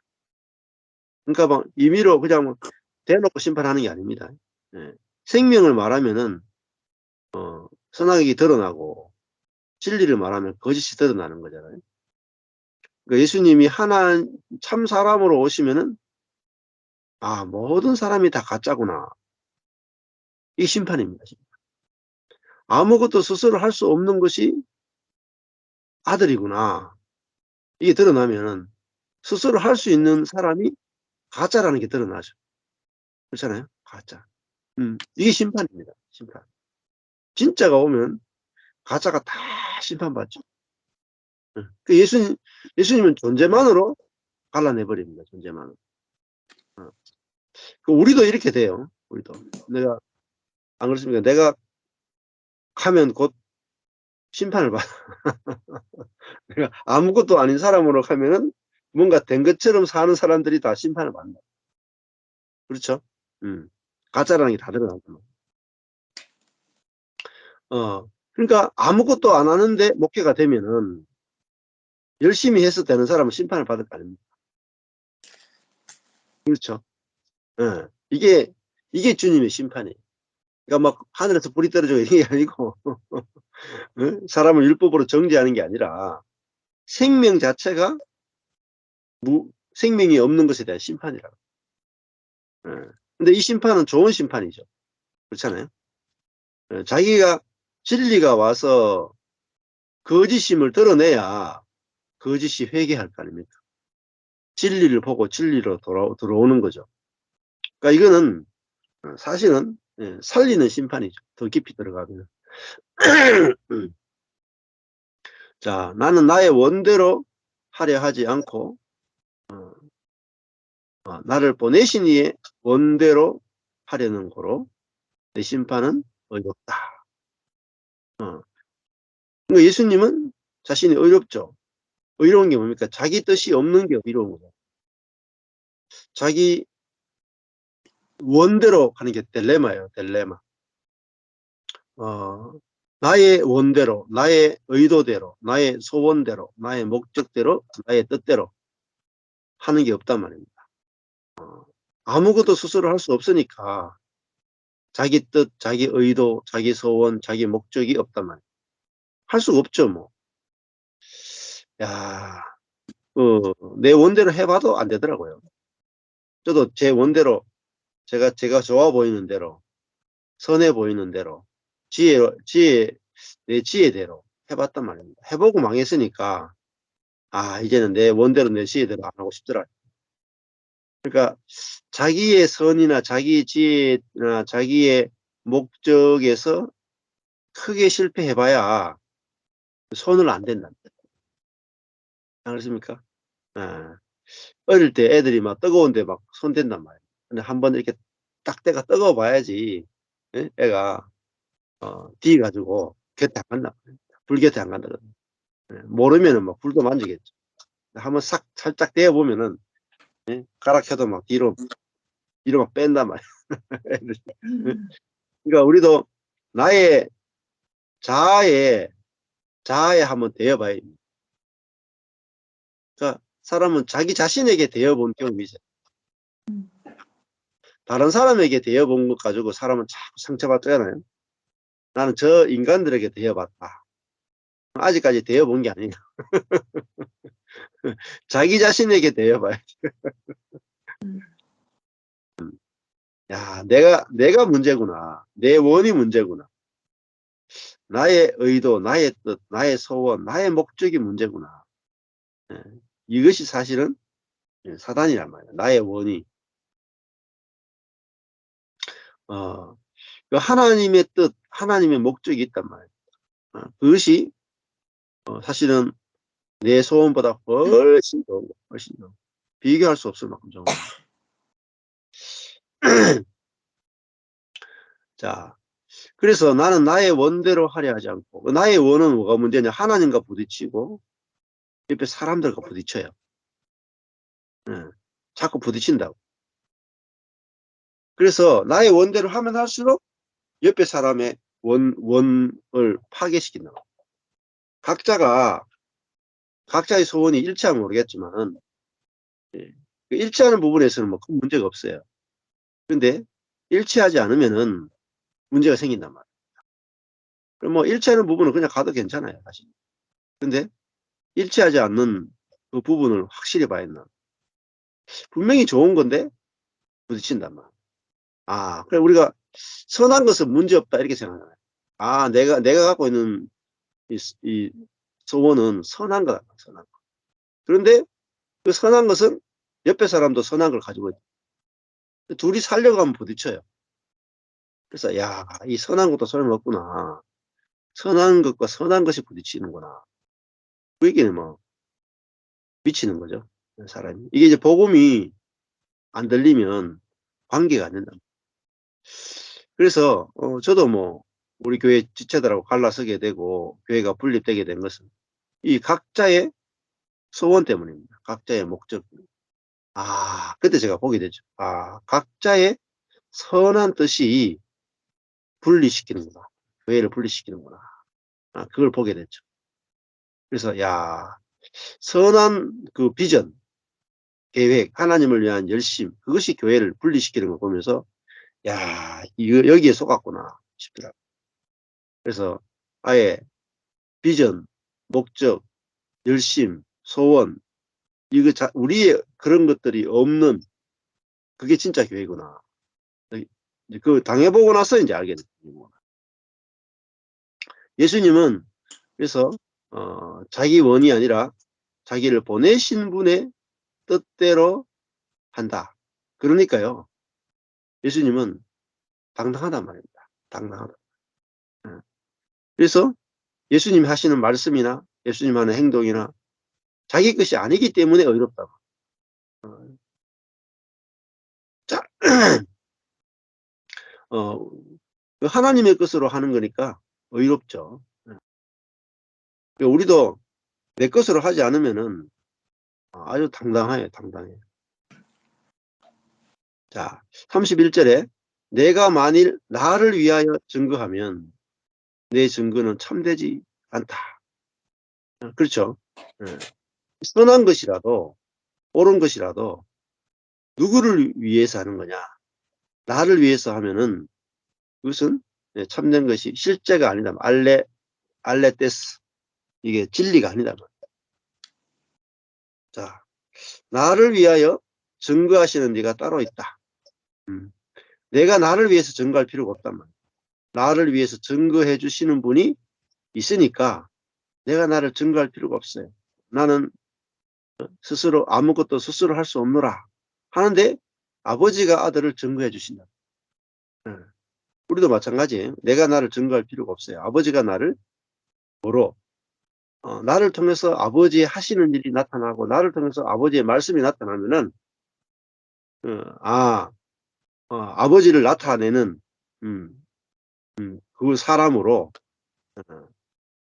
그러니까 막 임의로 그냥 대놓고 심판하는 게 아닙니다. 생명을 말하면은 선악이 드러나고 진리를 말하면 거짓이 드러나는 거잖아요. 그러니까 예수님이 참 사람으로 오시면은 모든 사람이 다 가짜구나. 이 심판입니다. 아무것도 스스로 할 수 없는 것이 아들이구나. 이게 드러나면은 스스로 할 수 있는 사람이 가짜라는 게 드러나죠. 그렇잖아요. 가짜. 이게 심판입니다. 심판. 진짜가 오면 가짜가 다 심판받죠. 그 예수님은 존재만으로 갈라내버립니다. 존재만으로. 그 우리도 이렇게 돼요. 우리도. 내가, 안 그렇습니까? 내가 하면 곧 심판을 받아. 내가 아무것도 아닌 사람으로 하면은 뭔가 된 것처럼 사는 사람들이 다 심판을 받는다. 그렇죠? 가짜라는 게 다 드러나고. 그러니까 아무것도 안 하는데 목회가 되면은 열심히 해서 되는 사람은 심판을 받을 거 아닙니까? 그렇죠? 예. 이게 주님의 심판이에요. 그러니까 막 하늘에서 불이 떨어지고 이게 아니고 사람을 율법으로 정죄하는 게 아니라 생명 자체가 생명이 없는 것에 대한 심판이라고. 근데 이 심판은 좋은 심판이죠. 그렇잖아요. 자기가 진리가 와서 거짓임을 드러내야 거짓이 회개할 거 아닙니까? 진리를 보고 진리로 들어오는 거죠. 그러니까 이거는 사실은 살리는 심판이죠. 더 깊이 들어가면. 자, 나는 나의 원대로 하려 하지 않고 나를 보내신 이의 원대로 하려는 거로 내 심판은 의롭다. 그러니까 예수님은 자신이 의롭죠. 의로운 게 뭡니까? 자기 뜻이 없는 게 의로운 거죠. 자기 원대로 하는 게 딜레마예요. 딜레마. 나의 원대로, 나의 의도대로, 나의 소원대로, 나의 목적대로, 나의 뜻대로 하는 게 없단 말입니다. 아무것도 스스로 할 수 없으니까 자기 뜻, 자기 의도, 자기 소원, 자기 목적이 없단 말이에요. 할 수가 없죠, 뭐. 야, 내 원대로 해봐도 안 되더라고요. 저도 제 원대로 제가 좋아 보이는 대로, 선해 보이는 대로, 내 지혜대로 해봤단 말입니다. 해보고 망했으니까, 이제는 내 원대로 내 지혜대로 안 하고 싶더라. 그러니까 자기의 선이나 자기 지혜나 자기의 목적에서 크게 실패해봐야 손을 안 댄답니다. 안 그렇습니까? 어릴 때 애들이 막 뜨거운데 막 손 댄단 말이에요. 근데 한번 이렇게 딱 때가 뜨거워 봐야지 애가 뒤가지고 곁에 안 간다. 불 곁에 안 간다거든요. 모르면은 막 불도 만지겠죠. 한번 살짝 데워 보면은 가라 켜도 막 뒤로 막 뺀단 말이에요. 그러니까 우리도 나의 자아에 한번 대어봐야 됩니다. 그러니까 사람은 자기 자신에게 대어본 경험이 있어요. 다른 사람에게 대어본 것 가지고 사람은 자꾸 상처받잖아요. 나는 저 인간들에게 대어봤다. 아직까지 대어본 게 아니에요. 자기 자신에게 대어봐야지. 야, 내가 문제구나. 내 원이 문제구나. 나의 의도, 나의 뜻, 나의 소원, 나의 목적이 문제구나. 이것이 사실은 사단이란 말이에요. 나의 원이. 하나님의 뜻, 하나님의 목적이 있단 말이에요. 그것이 사실은 내 소원보다 훨씬 더, 비교할 수 없을 만큼 좋은 거예요. 자, 그래서 나는 나의 원대로 하려 하지 않고, 나의 원은 뭐가 문제냐? 하나님과 부딪히고 옆에 사람들과 부딪혀요. 자꾸 부딪힌다고. 그래서 나의 원대로 하면 할수록 옆에 사람의 원을 파괴시킨다. 각자의 소원이 일치하면 모르겠지만 일치하는 부분에서는 뭐 큰 문제가 없어요. 그런데 일치하지 않으면은 문제가 생긴단 말이에요. 그럼 뭐 일치하는 부분은 그냥 가도 괜찮아요, 사실. 근데 일치하지 않는 그 부분을 확실히 봐야 된다. 분명히 좋은 건데 부딪힌단 말이에요. 그래 우리가 선한 것은 문제없다 이렇게 생각하잖아요. 내가 갖고 있는 이 소원은 선한 거다. 선한 거. 그런데 그 선한 것은 옆에 사람도 선한 걸 가지고 있다. 둘이 살려고 하면 부딪혀요. 그래서 이 선한 것도 소용없구나. 선한 것과 선한 것이 부딪히는구나. 그 얘기는 뭐 미치는 거죠. 사람이. 이게 이제 복음이 안 들리면 관계가 안 된다. 그래서 저도 뭐 우리 교회 지체들하고 갈라서게 되고 교회가 분립되게 된 것은 이 각자의 소원 때문입니다. 각자의 목적. 그때 제가 보게 되죠. 각자의 선한 뜻이 분리시키는구나. 교회를 분리시키는구나. 그걸 보게 됐죠. 그래서 선한 그 비전, 계획, 하나님을 위한 열심, 그것이 교회를 분리시키는 걸 보면서 이거 여기에 속았구나 싶더라고요. 그래서 아예 비전, 목적, 열심, 소원, 우리의 그런 것들이 없는 그게 진짜 교회구나. 그 당해보고 나서 이제 알게 됐습니다. 예수님은 그래서 자기 원이 아니라 자기를 보내신 분의 뜻대로 한다. 그러니까요. 예수님은 당당하단 말입니다. 당당하다. 그래서 예수님이 하시는 말씀이나 예수님 하는 행동이나 자기 것이 아니기 때문에 어이롭다고. 자, 하나님의 것으로 하는 거니까 어이롭죠. 우리도 내 것으로 하지 않으면은 아주 당당해요. 당당해. 자, 31절에 내가 만일 나를 위하여 증거하면 내 증거는 참되지 않다. 그렇죠. 선한 것이라도 옳은 것이라도 누구를 위해서 하는 거냐? 나를 위해서 하면은 그것은 참된 것이 실제가 아니다. 알레테스. 이게 진리가 아니다. 자, 나를 위하여 증거하시는 이가 따로 있다. 내가 나를 위해서 증거할 필요가 없단 말이야. 나를 위해서 증거해 주시는 분이 있으니까 내가 나를 증거할 필요가 없어요. 나는 스스로 아무것도 스스로 할 수 없노라 하는데 아버지가 아들을 증거해 주신다. 우리도 마찬가지예요. 내가 나를 증거할 필요가 없어요. 아버지가 나를 뭐로 나를 통해서 아버지의 하시는 일이 나타나고 나를 통해서 아버지의 말씀이 나타나면은 아버지를 나타내는 그 사람으로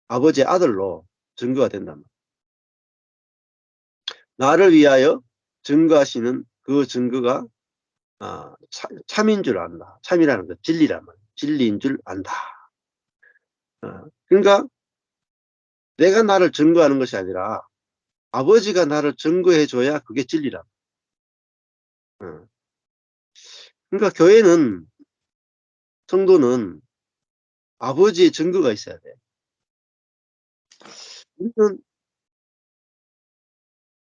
아버지의 아들로 증거가 된다. 나를 위하여 증거하시는 그 증거가 참인 줄 안다. 참이라는 것, 진리란 말이야. 진리인 줄 안다. 그러니까 내가 나를 증거하는 것이 아니라 아버지가 나를 증거해 줘야 그게 진리라. 그러니까 교회는 성도는 아버지의 증거가 있어야 돼. 우리는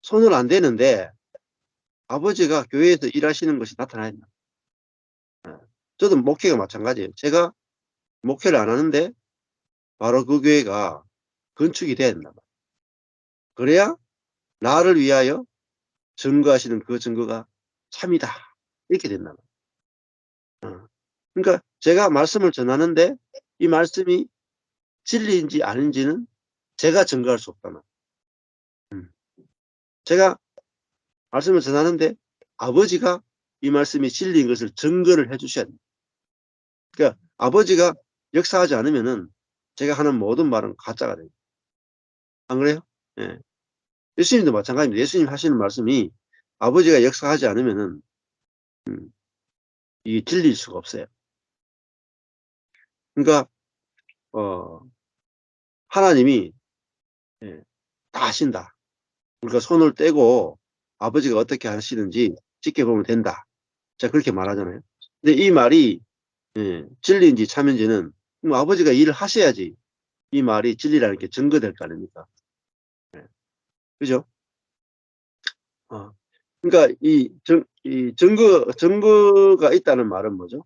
손을 안 대는데 아버지가 교회에서 일하시는 것이 나타나야 된다. 저도 목회가 마찬가지예요. 제가 목회를 안 하는데 바로 그 교회가 건축이 돼야 된다. 그래야 나를 위하여 증거하시는 그 증거가 참이다. 이렇게 된다. 그러니까 제가 말씀을 전하는데 이 말씀이 진리인지 아닌지는 제가 증거할 수 없다. 제가 말씀을 전하는데 아버지가 이 말씀이 진리인 것을 증거를 해 주셔야 됩니다. 그러니까 아버지가 역사하지 않으면은 제가 하는 모든 말은 가짜가 됩니다. 안 그래요? 예. 예수님도 마찬가지입니다. 예수님 하시는 말씀이 아버지가 역사하지 않으면은 이게 진리일 수가 없어요. 그러니까 하나님이 다 하신다. 그러니까 손을 떼고 아버지가 어떻게 하시는지 지켜보면 된다. 자, 그렇게 말하잖아요. 근데 이 말이 진리인지 참인지는 아버지가 일을 하셔야지 이 말이 진리라는 게 증거될 거 아닙니까? 그죠? 그러니까 이 증거가 있다는 말은 뭐죠?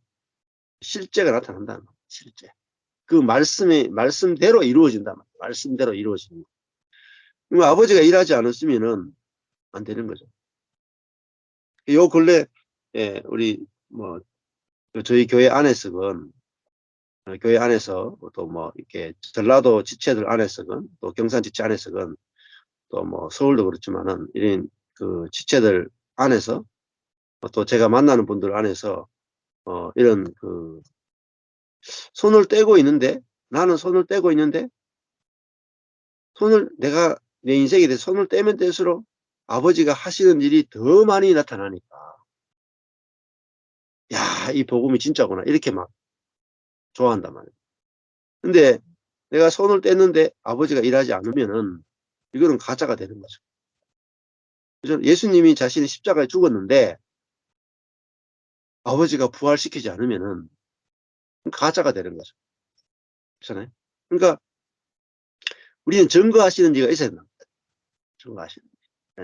실제가 나타난다는 거예요. 실제. 그 말씀대로 이루어진다. 말씀대로 이루어지는 거. 그럼 아버지가 일하지 않았으면은 안 되는 거죠. 요 근래 우리 뭐 저희 교회 안에서건 교회 안에서 또 뭐 이렇게 전라도 지체들 안에서건 또 경산 지체 안에서건 또 뭐 서울도 그렇지만은 이런 그 지체들 안에서 또 제가 만나는 분들 안에서 이런 그 손을 떼고 있는데 나는 손을 떼고 있는데 내가 내 인생에 대해 손을 떼면 뗄수록 아버지가 하시는 일이 더 많이 나타나니까 야, 이 복음이 진짜구나 이렇게 막 좋아한단 말이에요. 근데 내가 손을 뗐는데 아버지가 일하지 않으면은 이거는 가짜가 되는 거죠. 그죠? 예수님이 자신이 십자가에 죽었는데 아버지가 부활시키지 않으면은 가짜가 되는 거죠. 그렇잖아요. 그러니까 우리는 증거하시는 이가 있어야 된다. 증거하시는.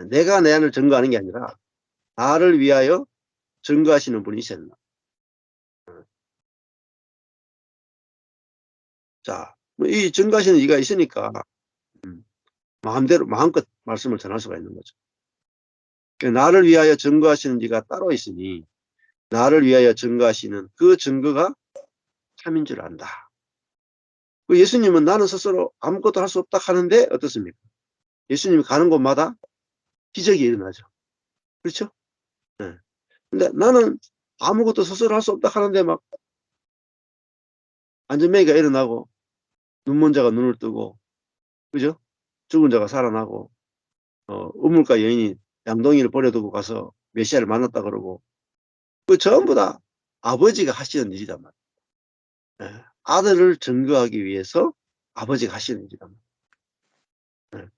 내가 내 안을 증거하는 게 아니라 나를 위하여 증거하시는 분이 있어야 된다. 자, 이 증거하시는 이가 있으니까 마음대로 마음껏 말씀을 전할 수가 있는 거죠. 나를 위하여 증거하시는 이가 따로 있으니 나를 위하여 증거하시는 그 증거가 참인 줄 안다. 예수님은 나는 스스로 아무것도 할 수 없다 하는데 어떻습니까? 예수님이 가는 곳마다 기적이 일어나죠. 그렇죠? 네. 근데 나는 아무것도 스스로 할 수 없다 하는데 막 안전뱅이가 일어나고 눈먼 자가 눈을 뜨고 그죠? 죽은 자가 살아나고 우물가 여인이 양동이를 버려두고 가서 메시아를 만났다 그러고 그 전부 다 아버지가 하시는 일이단 말이에요. 네. 아들을 증거하기 위해서 아버지가 하시는 일이란 말이에요. 네.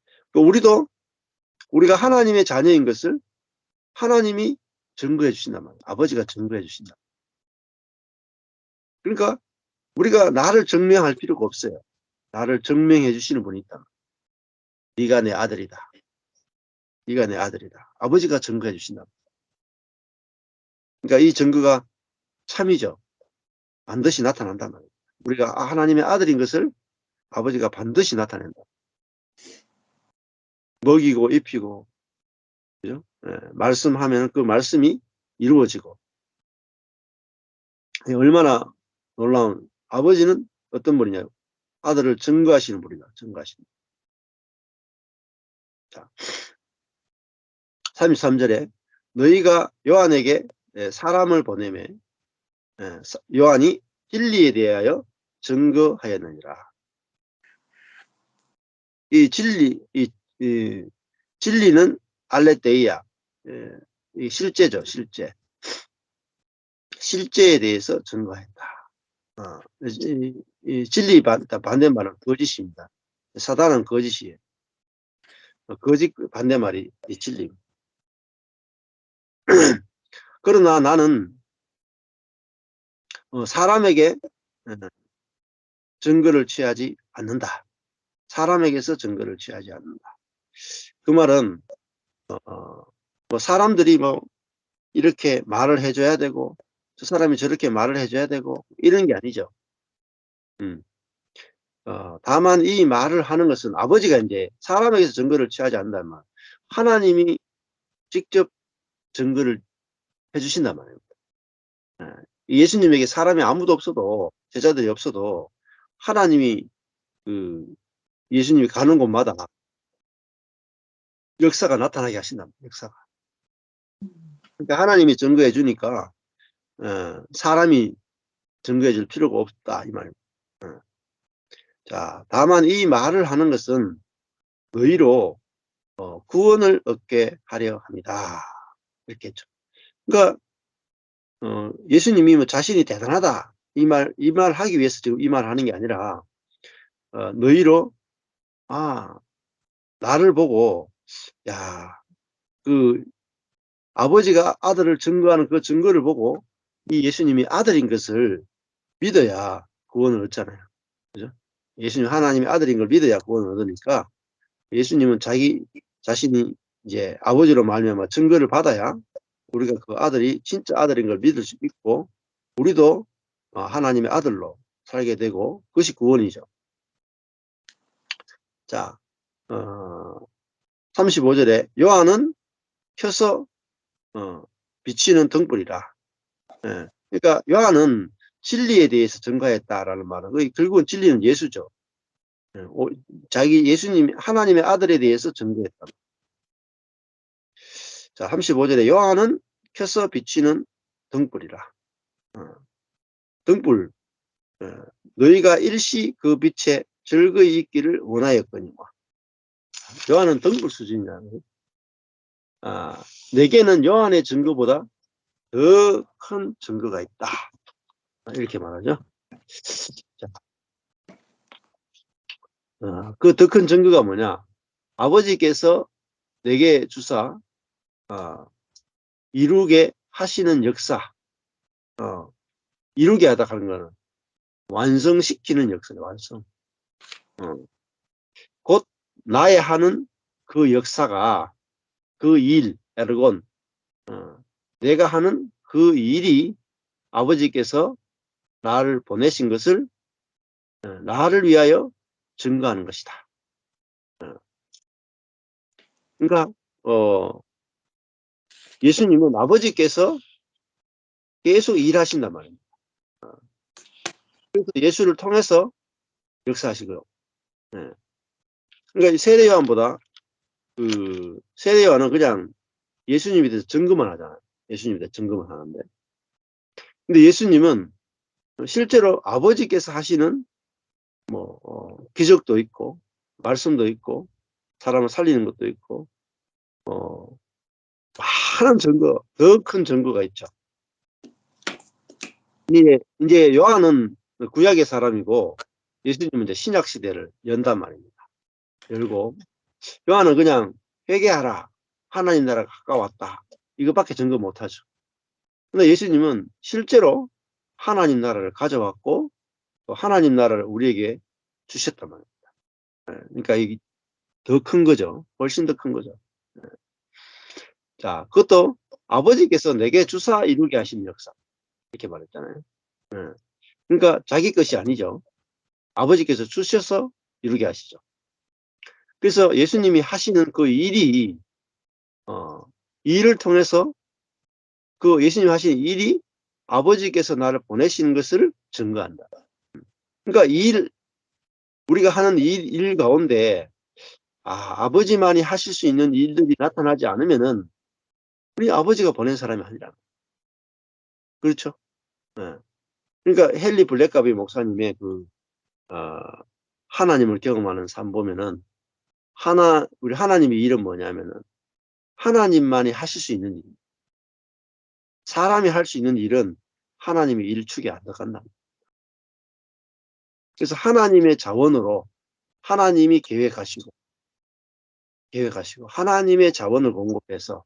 우리가 하나님의 자녀인 것을 하나님이 증거해 주신단 말이에요. 아버지가 증거해 주신다. 그러니까 우리가 나를 증명할 필요가 없어요. 나를 증명해 주시는 분이 있다. 네가 내 아들이다. 네가 내 아들이다. 아버지가 증거해 주신다. 그러니까 이 증거가 참이죠. 반드시 나타난단 말이에요. 우리가 하나님의 아들인 것을 아버지가 반드시 나타낸다. 먹이고 입히고 그죠? 말씀하면 그 말씀이 이루어지고 얼마나 놀라운 아버지는 어떤 분이냐고 아들을 증거하시는 분이다. 증거하시는. 자, 33절에 너희가 요한에게 사람을 보내매 요한이 진리에 대하여 증거하였느니라. 이 진리는 알레테이아, 이 실제죠, 실제. 실제에 대해서 증거했다. 이 진리 반대말은 거짓입니다. 사단은 거짓이에요. 거짓 반대말이 이 진리입니다. 그러나 나는 사람에게 증거를 취하지 않는다. 사람에게서 증거를 취하지 않는다. 그 말은 뭐 사람들이 뭐 이렇게 말을 해줘야 되고 저 사람이 저렇게 말을 해줘야 되고 이런 게 아니죠. 다만 이 말을 하는 것은 아버지가 이제 사람에게서 증거를 취하지 않는단 말. 하나님이 직접 증거를 해주신단 말이에요. 예수님에게 사람이 아무도 없어도 제자들이 없어도 하나님이 예수님이 가는 곳마다 역사가 나타나게 하신다. 역사가. 그러니까 하나님이 증거해 주니까 사람이 증거해 줄 필요가 없다 이 말입니다. 자, 다만 이 말을 하는 것은 의로 구원을 얻게 하려 합니다. 이렇게 했죠. 그러니까 예수님이 뭐 자신이 대단하다 이 말 하기 위해서 지금 이 말 하는 게 아니라 너희로 나를 보고 야, 그 아버지가 아들을 증거하는 그 증거를 보고 이 예수님이 아들인 것을 믿어야 구원을 얻잖아요. 그죠? 예수님 하나님의 아들인 걸 믿어야 구원을 얻으니까 예수님은 자기 자신이 이제 아버지로 말미암아 증거를 받아야 우리가 그 아들이 진짜 아들인 걸 믿을 수 있고 우리도 하나님의 아들로 살게 되고 그것이 구원이죠. 자, 35절에 요한은 켜서 비치는 등불이라. 그러니까 요한은 진리에 대해서 증거했다라는 말은 결국은 진리는 예수죠. 자기 예수님 하나님의 아들에 대해서 증거했다. 자, 35절에 요한은 켜서 비치는 등불이라. 등불. 너희가 일시 그 빛에 즐거이 있기를 원하였거니와. 요한은 등불 수준이야. 내게는 요한의 증거보다 더 큰 증거가 있다. 이렇게 말하죠. 자, 그 더 큰 증거가 뭐냐? 아버지께서 내게 주사 이루게 하시는 역사, 이루게 하다 하는 거는 완성시키는 역사죠. 완성. 곧 나의 하는 그 역사가 그 일, 에르곤, 내가 하는 그 일이 아버지께서 나를 보내신 것을 나를 위하여 증거하는 것이다. 그러니까 예수님은 아버지께서 계속 일하신단 말입니다. 그래서 예수를 통해서 역사하시고요. 그러니까 세례 요한보다 세례 요한은 그냥 예수님에 대해서 증거만 하잖아요. 예수님에 대해서 증거만 하는데, 근데 예수님은 실제로 아버지께서 하시는 기적도 있고 말씀도 있고 사람을 살리는 것도 있고 많은 증거, 더 큰 증거가 있죠. 이제 요한은 구약의 사람이고 예수님은 이제 신약 시대를 연단 말입니다. 열고 요한은 그냥 회개하라, 하나님 나라가 가까웠다, 이것밖에 증거 못하죠. 근데 예수님은 실제로 하나님 나라를 가져왔고 또 하나님 나라를 우리에게 주셨단 말입니다. 그러니까 이게 더 큰 거죠. 훨씬 더 큰 거죠. 자, 그것도 아버지께서 내게 주사 이루게 하신 역사, 이렇게 말했잖아요. 그러니까 자기 것이 아니죠. 아버지께서 주셔서 이루게 하시죠. 그래서 예수님이 하시는 그 일이 일을 통해서 그 예수님이 하시는 일이 아버지께서 나를 보내신 것을 증거한다. 그러니까 우리가 하는 일 가운데 아버지만이 하실 수 있는 일들이 나타나지 않으면은 우리 아버지가 보낸 사람이 아니라. 그렇죠? 그러니까 헨리 블랙가비 목사님의 하나님을 경험하는 삶 보면은 우리 하나님의 일은 뭐냐면은 하나님만이 하실 수 있는 일. 사람이 할 수 있는 일은 하나님의 일축에 안 들어간다. 그래서 하나님의 자원으로 하나님이 계획하시고 하나님의 자원을 공급해서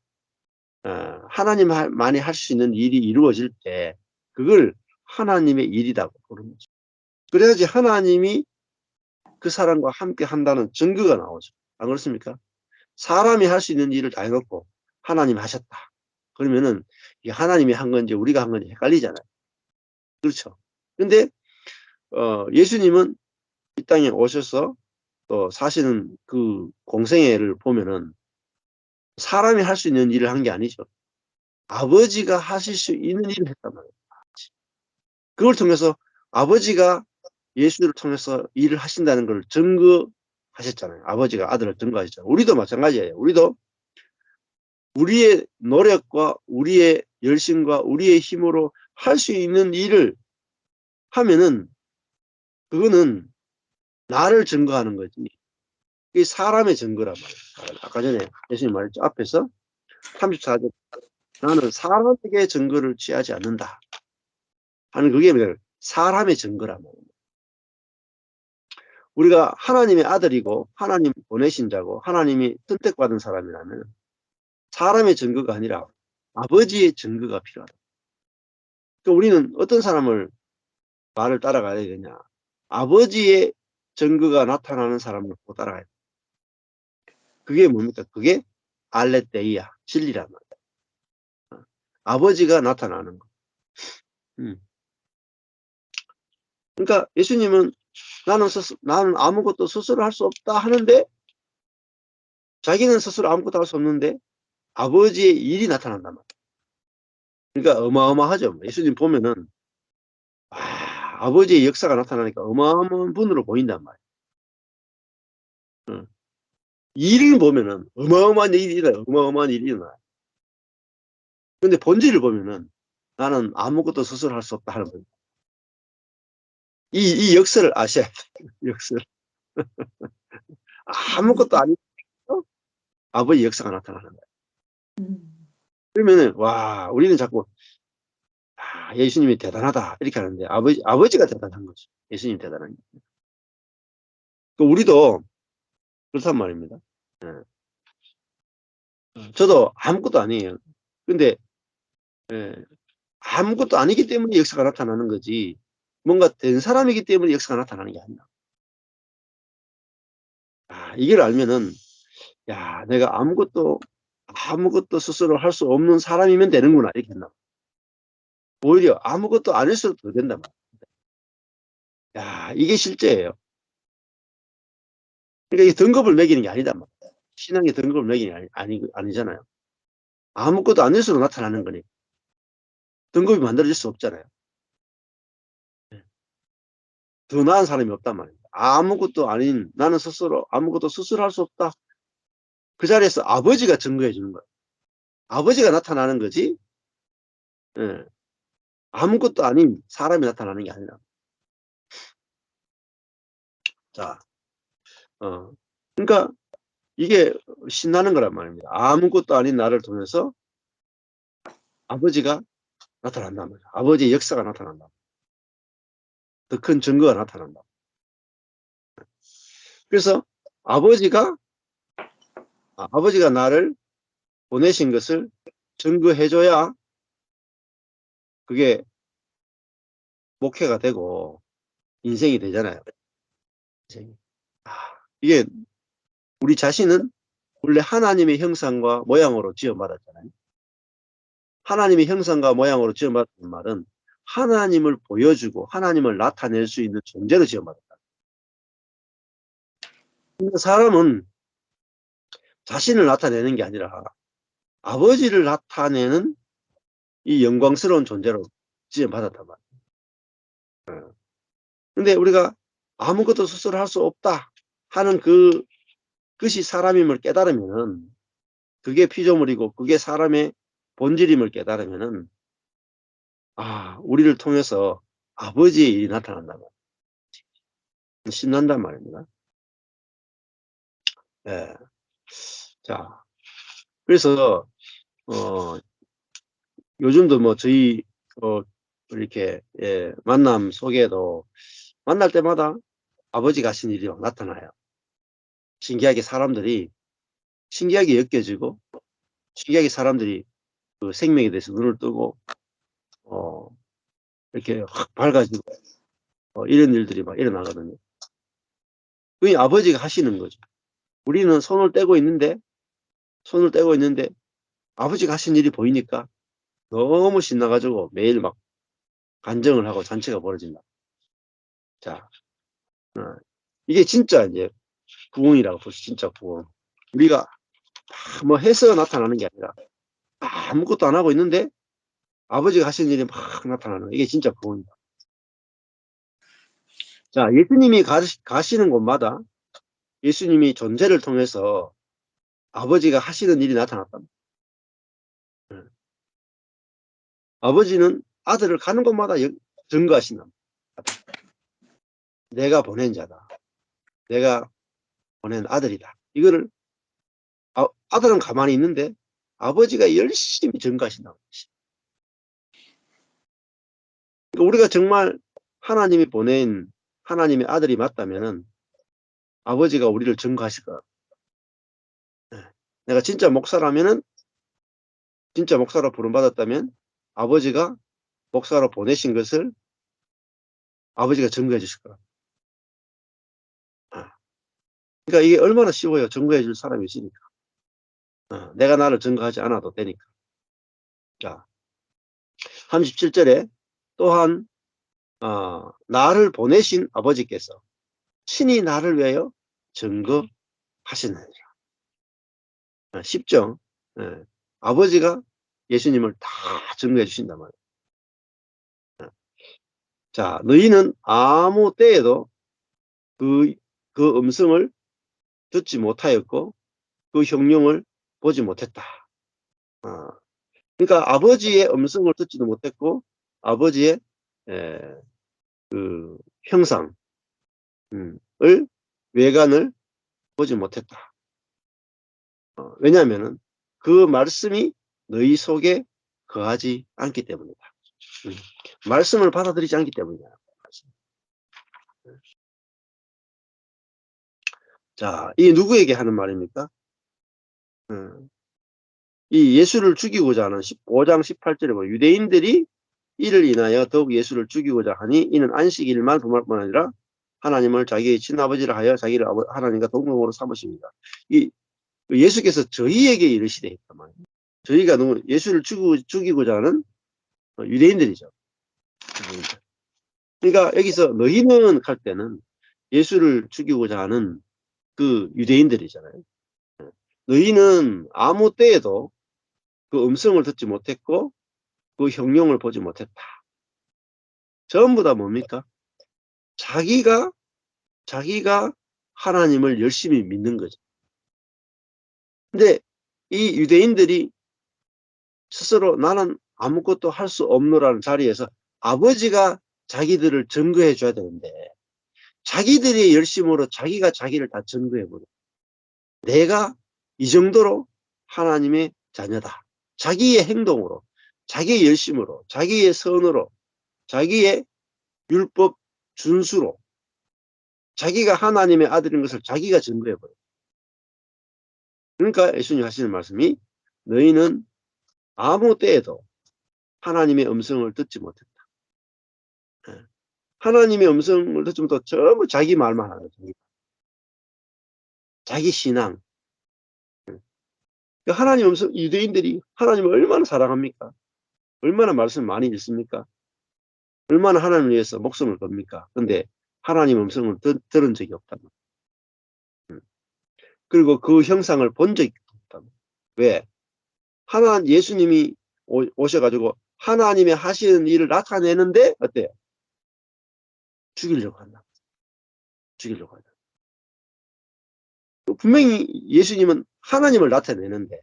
하나님만이 할 수 있는 일이 이루어질 때 그걸 하나님의 일이라고 부르는 거죠. 그래야지 하나님이 그 사람과 함께 한다는 증거가 나오죠. 안 그렇습니까? 사람이 할 수 있는 일을 다 해놓고 하나님이 하셨다. 그러면은 이게 하나님이 한 건지 우리가 한 건지 헷갈리잖아요. 그렇죠. 근데 예수님은 이 땅에 오셔서 또 사시는 그 공생애를 보면은 사람이 할 수 있는 일을 한 게 아니죠. 아버지가 하실 수 있는 일을 했단 말이에요. 그걸 통해서 아버지가 예수를 통해서 일을 하신다는 걸 증거하셨잖아요. 아버지가 아들을 증거하셨잖아요. 우리도 마찬가지예요. 우리도 우리의 노력과 우리의 열심과 우리의 힘으로 할 수 있는 일을 하면은 그거는 나를 증거하는 거지. 이게 사람의 증거란 말이에요. 아까 전에 예수님 말했죠. 앞에서 34절 나는 사람에게 증거를 취하지 않는다 하는 그게 사람의 증거란 말이에요. 우리가 하나님의 아들이고 하나님 보내신 자고 하나님이 선택받은 사람이라면 사람의 증거가 아니라 아버지의 증거가 필요하다. 그러니까 우리는 어떤 사람을 말을 따라가야 되겠냐. 아버지의 증거가 나타나는 사람을 보고 따라가야 돼. 그게 뭡니까? 그게 알레데이아, 진리란 말이야. 아버지가 나타나는 거. 그러니까 예수님은 나는 아무것도 스스로 할 수 없다 하는데 자기는 스스로 아무것도 할 수 없는데 아버지의 일이 나타난단 말이야. 그러니까 어마어마하죠. 예수님 보면은 아버지의 역사가 나타나니까 어마어마한 분으로 보인단 말이에요. 일을 보면은 어마어마한 일이 일어나요. 어마어마한 일이 일어나요. 근데 본질을 보면은 나는 아무것도 스스로 할 수 없다 하는 거예요. 이 역설을 아셔야 돼요. 역설. 아무것도 아니고 아버지 역사가 나타나는 거예요. 그러면은 와 우리는 자꾸 예수님이 대단하다 이렇게 하는데 아버지가 대단한 거죠. 예수님이 대단한 거죠. 우리도 그렇단 말입니다. 예. 저도 아무것도 아니에요. 근데 예, 아무것도 아니기 때문에 역사가 나타나는 거지 뭔가 된 사람이기 때문에 역사가 나타나는 게 아니라 이걸 알면은 야 내가 아무것도 스스로 할 수 없는 사람이면 되는구나 이렇게 했나. 오히려 아무것도 아닐수록 더 된단 말이야. 야 이게 실제예요. 그러니까 이 등급을 매기는 게 아니다 말이야. 신앙의 등급을 매기는 게 아니잖아요. 아무것도 아닐수록 나타나는 거니 등급이 만들어질 수 없잖아요. 더 나은 사람이 없단 말이에요. 아무것도 아닌 나는 스스로 아무것도 스스로 할 수 없다. 그 자리에서 아버지가 증거해 주는 거예요. 아버지가 나타나는 거지 예. 아무것도 아닌 사람이 나타나는 게 아니라. 자, 그러니까 이게 신나는 거란 말입니다. 아무것도 아닌 나를 통해서 아버지가 나타난단 말이에요. 아버지의 역사가 나타난다. 더 큰 증거가 나타난다. 그래서 아버지가 나를 보내신 것을 증거해줘야 그게 목회가 되고 인생이 되잖아요. 이게 우리 자신은 원래 하나님의 형상과 모양으로 지어받았잖아요. 하나님의 형상과 모양으로 지어받았다는 말은 하나님을 보여주고 하나님을 나타낼 수 있는 존재로 지어받았다. 근데 사람은 자신을 나타내는 게 아니라 아버지를 나타내는 이 영광스러운 존재로 지어받았단 말이에요. 근데 우리가 아무것도 스스로 할 수 없다 하는 그것이 사람임을 깨달으면은 그게 피조물이고 그게 사람의 본질임을 깨달으면은 우리를 통해서 아버지의 일이 나타난단 말이에요. 신난단 말입니다. 예. 자, 그래서 요즘도 뭐 저희 이렇게 만남 속에도 만날 때마다 아버지가 하신 일이 막 나타나요. 신기하게 사람들이 신기하게 엮여지고 신기하게 사람들이 그 생명에 대해서 눈을 뜨고 이렇게 확 밝아지고 이런 일들이 막 일어나거든요. 그게 아버지가 하시는 거죠. 우리는 손을 떼고 있는데 아버지가 하신 일이 보이니까 너무 신나가지고 매일 막 간증을 하고 잔치가 벌어진다. 자, 이게 진짜 이제 부흥이라고 볼 수 진짜 부흥. 우리가 뭐 해서 나타나는 게 아니라 아무것도 안 하고 있는데 아버지가 하신 일이 막 나타나는 이게 진짜 부흥이다. 자, 예수님이 가시는 곳마다 예수님이 존재를 통해서 아버지가 하시는 일이 나타났다. 아버지는 아들을 가는 곳마다 증거하신다. 내가 보낸 자다. 내가 보낸 아들이다. 이거를 아들은 가만히 있는데 아버지가 열심히 증거하신다고. 그러니까 우리가 정말 하나님이 보낸 하나님의 아들이 맞다면은 아버지가 우리를 증거하실 거야. 내가 진짜 목사라면은 진짜 목사로 부름받았다면 아버지가 목사로 보내신 것을 아버지가 증거해 주실 거야. 그러니까 이게 얼마나 쉬워요. 증거해 줄 사람이 있으니까. 내가 나를 증거하지 않아도 되니까. 자, 37절에 또한 나를 보내신 아버지께서 친히 나를 위하여 증거하시느니라. 쉽죠? 아버지가 예수님을 다 증거해 주신단 말이에요. 자, 너희는 아무 때에도 그 음성을 듣지 못하였고 그 형용을 보지 못했다. 그러니까 아버지의 음성을 듣지도 못했고 아버지의 그 형상을 외관을 보지 못했다. 왜냐하면은 그 말씀이 너희 속에 거하지 않기 때문이다. 말씀을 받아들이지 않기 때문이다. 자, 이 누구에게 하는 말입니까? 이 예수를 죽이고자 하는 5장 18절에 보면 유대인들이 이를 인하여 더욱 예수를 죽이고자 하니 이는 안식일만 범할 뿐 아니라 하나님을 자기의 친아버지라 하여 자기를 하나님과 동등으로 삼으십니다. 이 예수께서 저희에게 이르시되 했단 말이에요. 저희가 누구 예수를 죽이고자 하는 유대인들이죠. 그러니까 여기서 너희는 할 때는 예수를 죽이고자 하는 그 유대인들이잖아요. 너희는 아무 때에도 그 음성을 듣지 못했고 그 형용을 보지 못했다. 전부 다 뭡니까? 자기가 하나님을 열심히 믿는 거죠. 근데 이 유대인들이 스스로 나는 아무것도 할 수 없노라는 자리에서 아버지가 자기들을 증거해 줘야 되는데 자기들의 열심으로 자기가 자기를 다 증거해 버려. 내가 이 정도로 하나님의 자녀다. 자기의 행동으로, 자기의 열심으로, 자기의 선으로, 자기의 율법 준수로 자기가 하나님의 아들인 것을 자기가 증거해 버려. 그러니까 예수님 하시는 말씀이 너희는 아무 때에도 하나님의 음성을 듣지 못했다. 하나님의 음성을 듣지 못하고 전부 자기 말만 하는 거죠. 자기 신앙. 하나님 음성, 유대인들이 하나님을 얼마나 사랑합니까? 얼마나 말씀을 많이 읽습니까? 얼마나 하나님을 위해서 목숨을 겁니까? 근데 하나님 음성을 들은 적이 없다. 그리고 그 형상을 본 적이 없다. 왜? 예수님이 오셔가지고 하나님의 하시는 일을 나타내는데 어때요? 죽이려고 한다. 죽이려고 한다. 분명히 예수님은 하나님을 나타내는데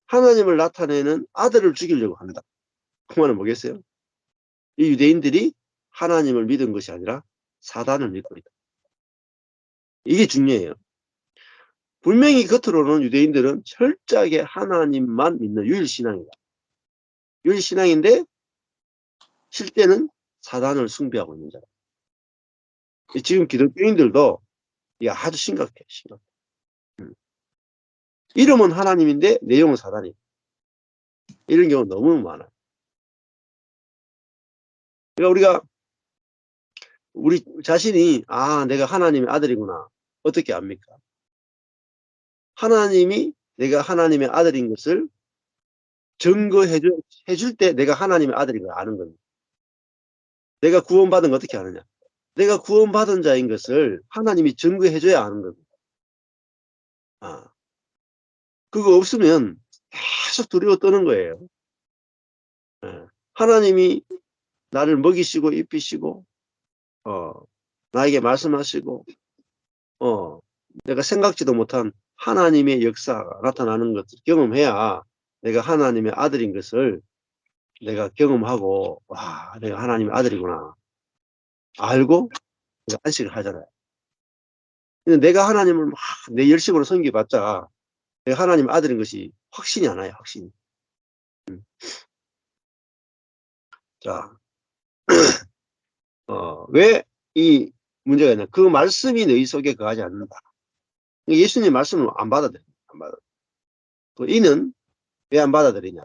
하나님을 나타내는 아들을 죽이려고 한다. 그 말은 뭐겠어요? 이 유대인들이 하나님을 믿은 것이 아니라 사단을 믿고 있다. 이게 중요해요. 분명히 겉으로는 유대인들은 철저하게 하나님만 믿는 유일신앙이다. 유일신앙인데 실제는 사단을 숭배하고 있는 자다. 지금 기독교인들도 이게 아주 심각해. 이름은 하나님인데 내용은 사단이다. 이런 경우 너무 많아요. 그러니까 우리 자신이 내가 하나님의 아들이구나. 어떻게 압니까? 하나님이 내가 하나님의 아들인 것을 증거해 줄 때 내가 하나님의 아들인 걸 아는 겁니다. 내가 구원받은 거 어떻게 아느냐? 내가 구원받은 자인 것을 하나님이 증거해 줘야 아는 겁니다. 그거 없으면 계속 두려워 떠는 거예요. 하나님이 나를 먹이시고 입히시고 나에게 말씀하시고 내가 생각지도 못한 하나님의 역사가 나타나는 것을 경험해야 내가 하나님의 아들인 것을 내가 경험하고 내가 하나님의 아들이구나 알고 내가 안식을 하잖아요. 근데 내가 하나님을 막 내 열심으로 섬겨봤자 내가 하나님의 아들인 것이 확신이 안 와요. 확신이. 자, 왜 이 문제가 있냐? 그 말씀이 너희 속에 거하지 않는다. 예수님 말씀을 안 받아들여. 안 받아. 이는 왜 안 받아들이냐?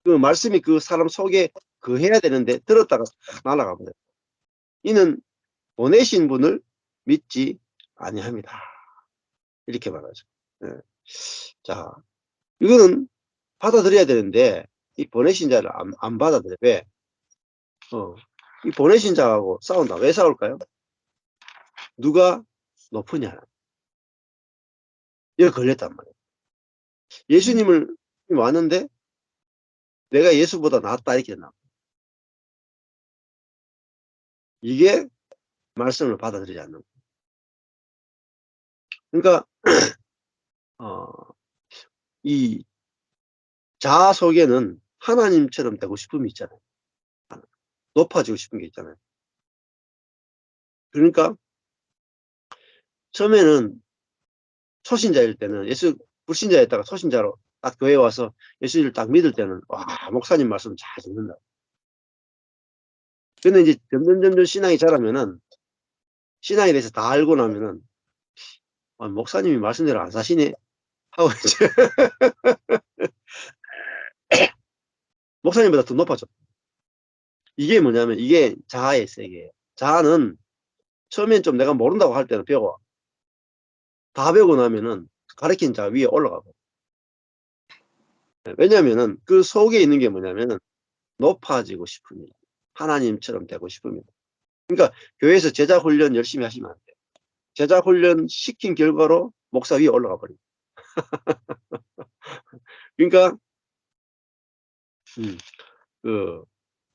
그 말씀이 그 사람 속에 거해야 되는데 들었다가 날아가 버려요. 이는 보내신 분을 믿지 아니합니다. 이렇게 말하죠. 자, 이거는 받아들여야 되는데 이 보내신 자를 안 받아들여. 왜? 이 보내신 자하고 싸운다. 왜 싸울까요? 누가 높으냐. 여기 걸렸단 말이에요. 예수님을 왔는데 내가 예수보다 낫다 이렇게 나. 이게 말씀을 받아들이지 않는 거예요. 그러니까 이 자아 속에는 하나님처럼 되고 싶음이 있잖아요. 높아지고 싶은 게 있잖아요. 그러니까 처음에는 초신자일 때는 불신자였다가 초신자로 딱 교회에 와서 예수님을 딱 믿을 때는 와, 목사님 말씀 잘 듣는다. 근데 이제 점점 신앙이 자라면은 신앙에 대해서 다 알고 나면은 목사님이 말씀대로 안 사시네 하고 이제 목사님보다 더 높아져. 이게 뭐냐면 이게 자아의 세계예요. 자아는 처음엔 좀 내가 모른다고 할 때는 배워. 다 배우고 나면은 가르친 자 위에 올라가고. 왜냐면은 그 속에 있는 게 뭐냐면은 높아지고 싶습니다. 하나님처럼 되고 싶습니다. 그러니까 교회에서 제자 훈련 열심히 하시면 안 돼요. 제자 훈련 시킨 결과로 목사 위에 올라가 버립니다. 그러니까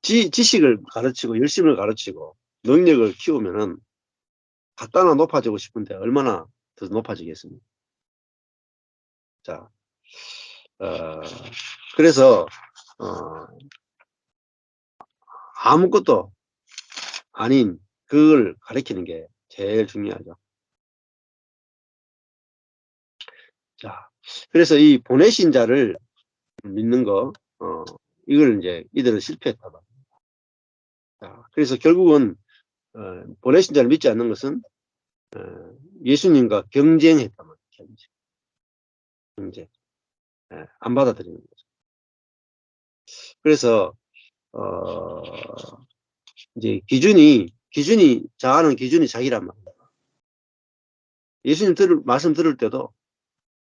지식을 가르치고 열심을 가르치고 능력을 키우면은 갖다나 높아지고 싶은데 얼마나 더 높아지겠습니까? 자, 그래서 아무것도 아닌 그걸 가르치는 게 제일 중요하죠. 자, 그래서 이 보내신 자를 믿는 거, 이걸 이제 이들은 실패했다. 자, 그래서 결국은 보내신 자를 믿지 않는 것은 예수님과 경쟁했단 말이에요. 경쟁. 안 받아들이는 거죠. 그래서 이제 자아는 기준이 자기란 말이에요. 예수님 말씀 들을 때도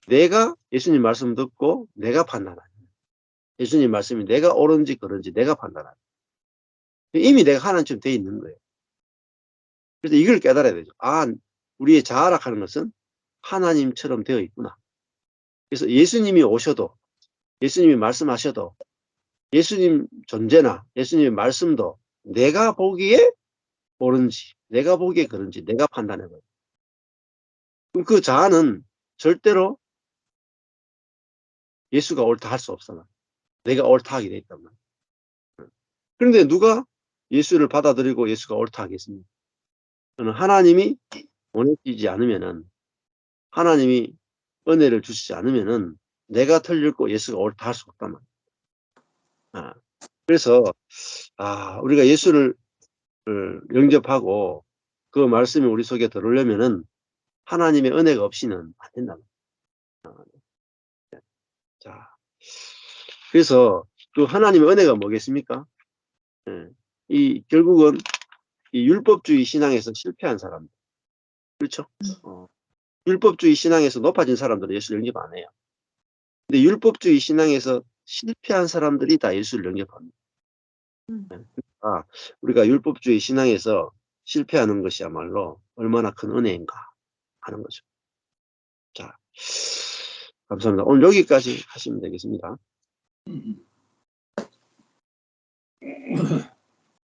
내가 예수님 말씀 듣고 내가 판단하는, 예수님 말씀이 내가 옳은지 그른지 내가 판단하는, 이미 내가 하나님처럼 돼 있는 거예요. 그래서 이걸 깨달아야 되죠. 우리의 자아라 하는 것은 하나님처럼 되어 있구나. 그래서 예수님이 오셔도, 예수님이 말씀하셔도, 예수님 존재나 예수님의 말씀도 내가 보기에 옳은지, 내가 보기에 그런지 내가 판단해봐요. 그럼 그 자아는 절대로 예수가 옳다 할 수 없어. 내가 옳다 하게 돼 있단 말이야. 그런데 누가 예수를 받아들이고 예수가 옳다 하겠습니까? 저는 하나님이 보내주지 않으면은, 하나님이 은혜를 주시지 않으면은 내가 틀렸고 예수가 옳다 할 수 없단 말이야. 그래서 우리가 예수를 영접하고 그 말씀이 우리 속에 들어오려면은 하나님의 은혜가 없이는 안 된다. 자, 그래서 그 하나님의 은혜가 뭐겠습니까? 결국은 이 율법주의 신앙에서 실패한 사람들, 그렇죠? 율법주의 신앙에서 높아진 사람들은 예수를 영접 안 해요. 근데 율법주의 신앙에서 실패한 사람들이 다 예수를 영접합니다. 우리가 율법주의 신앙에서 실패하는 것이야말로 얼마나 큰 은혜인가 하는 거죠. 자, 감사합니다. 오늘 여기까지 하시면 되겠습니다.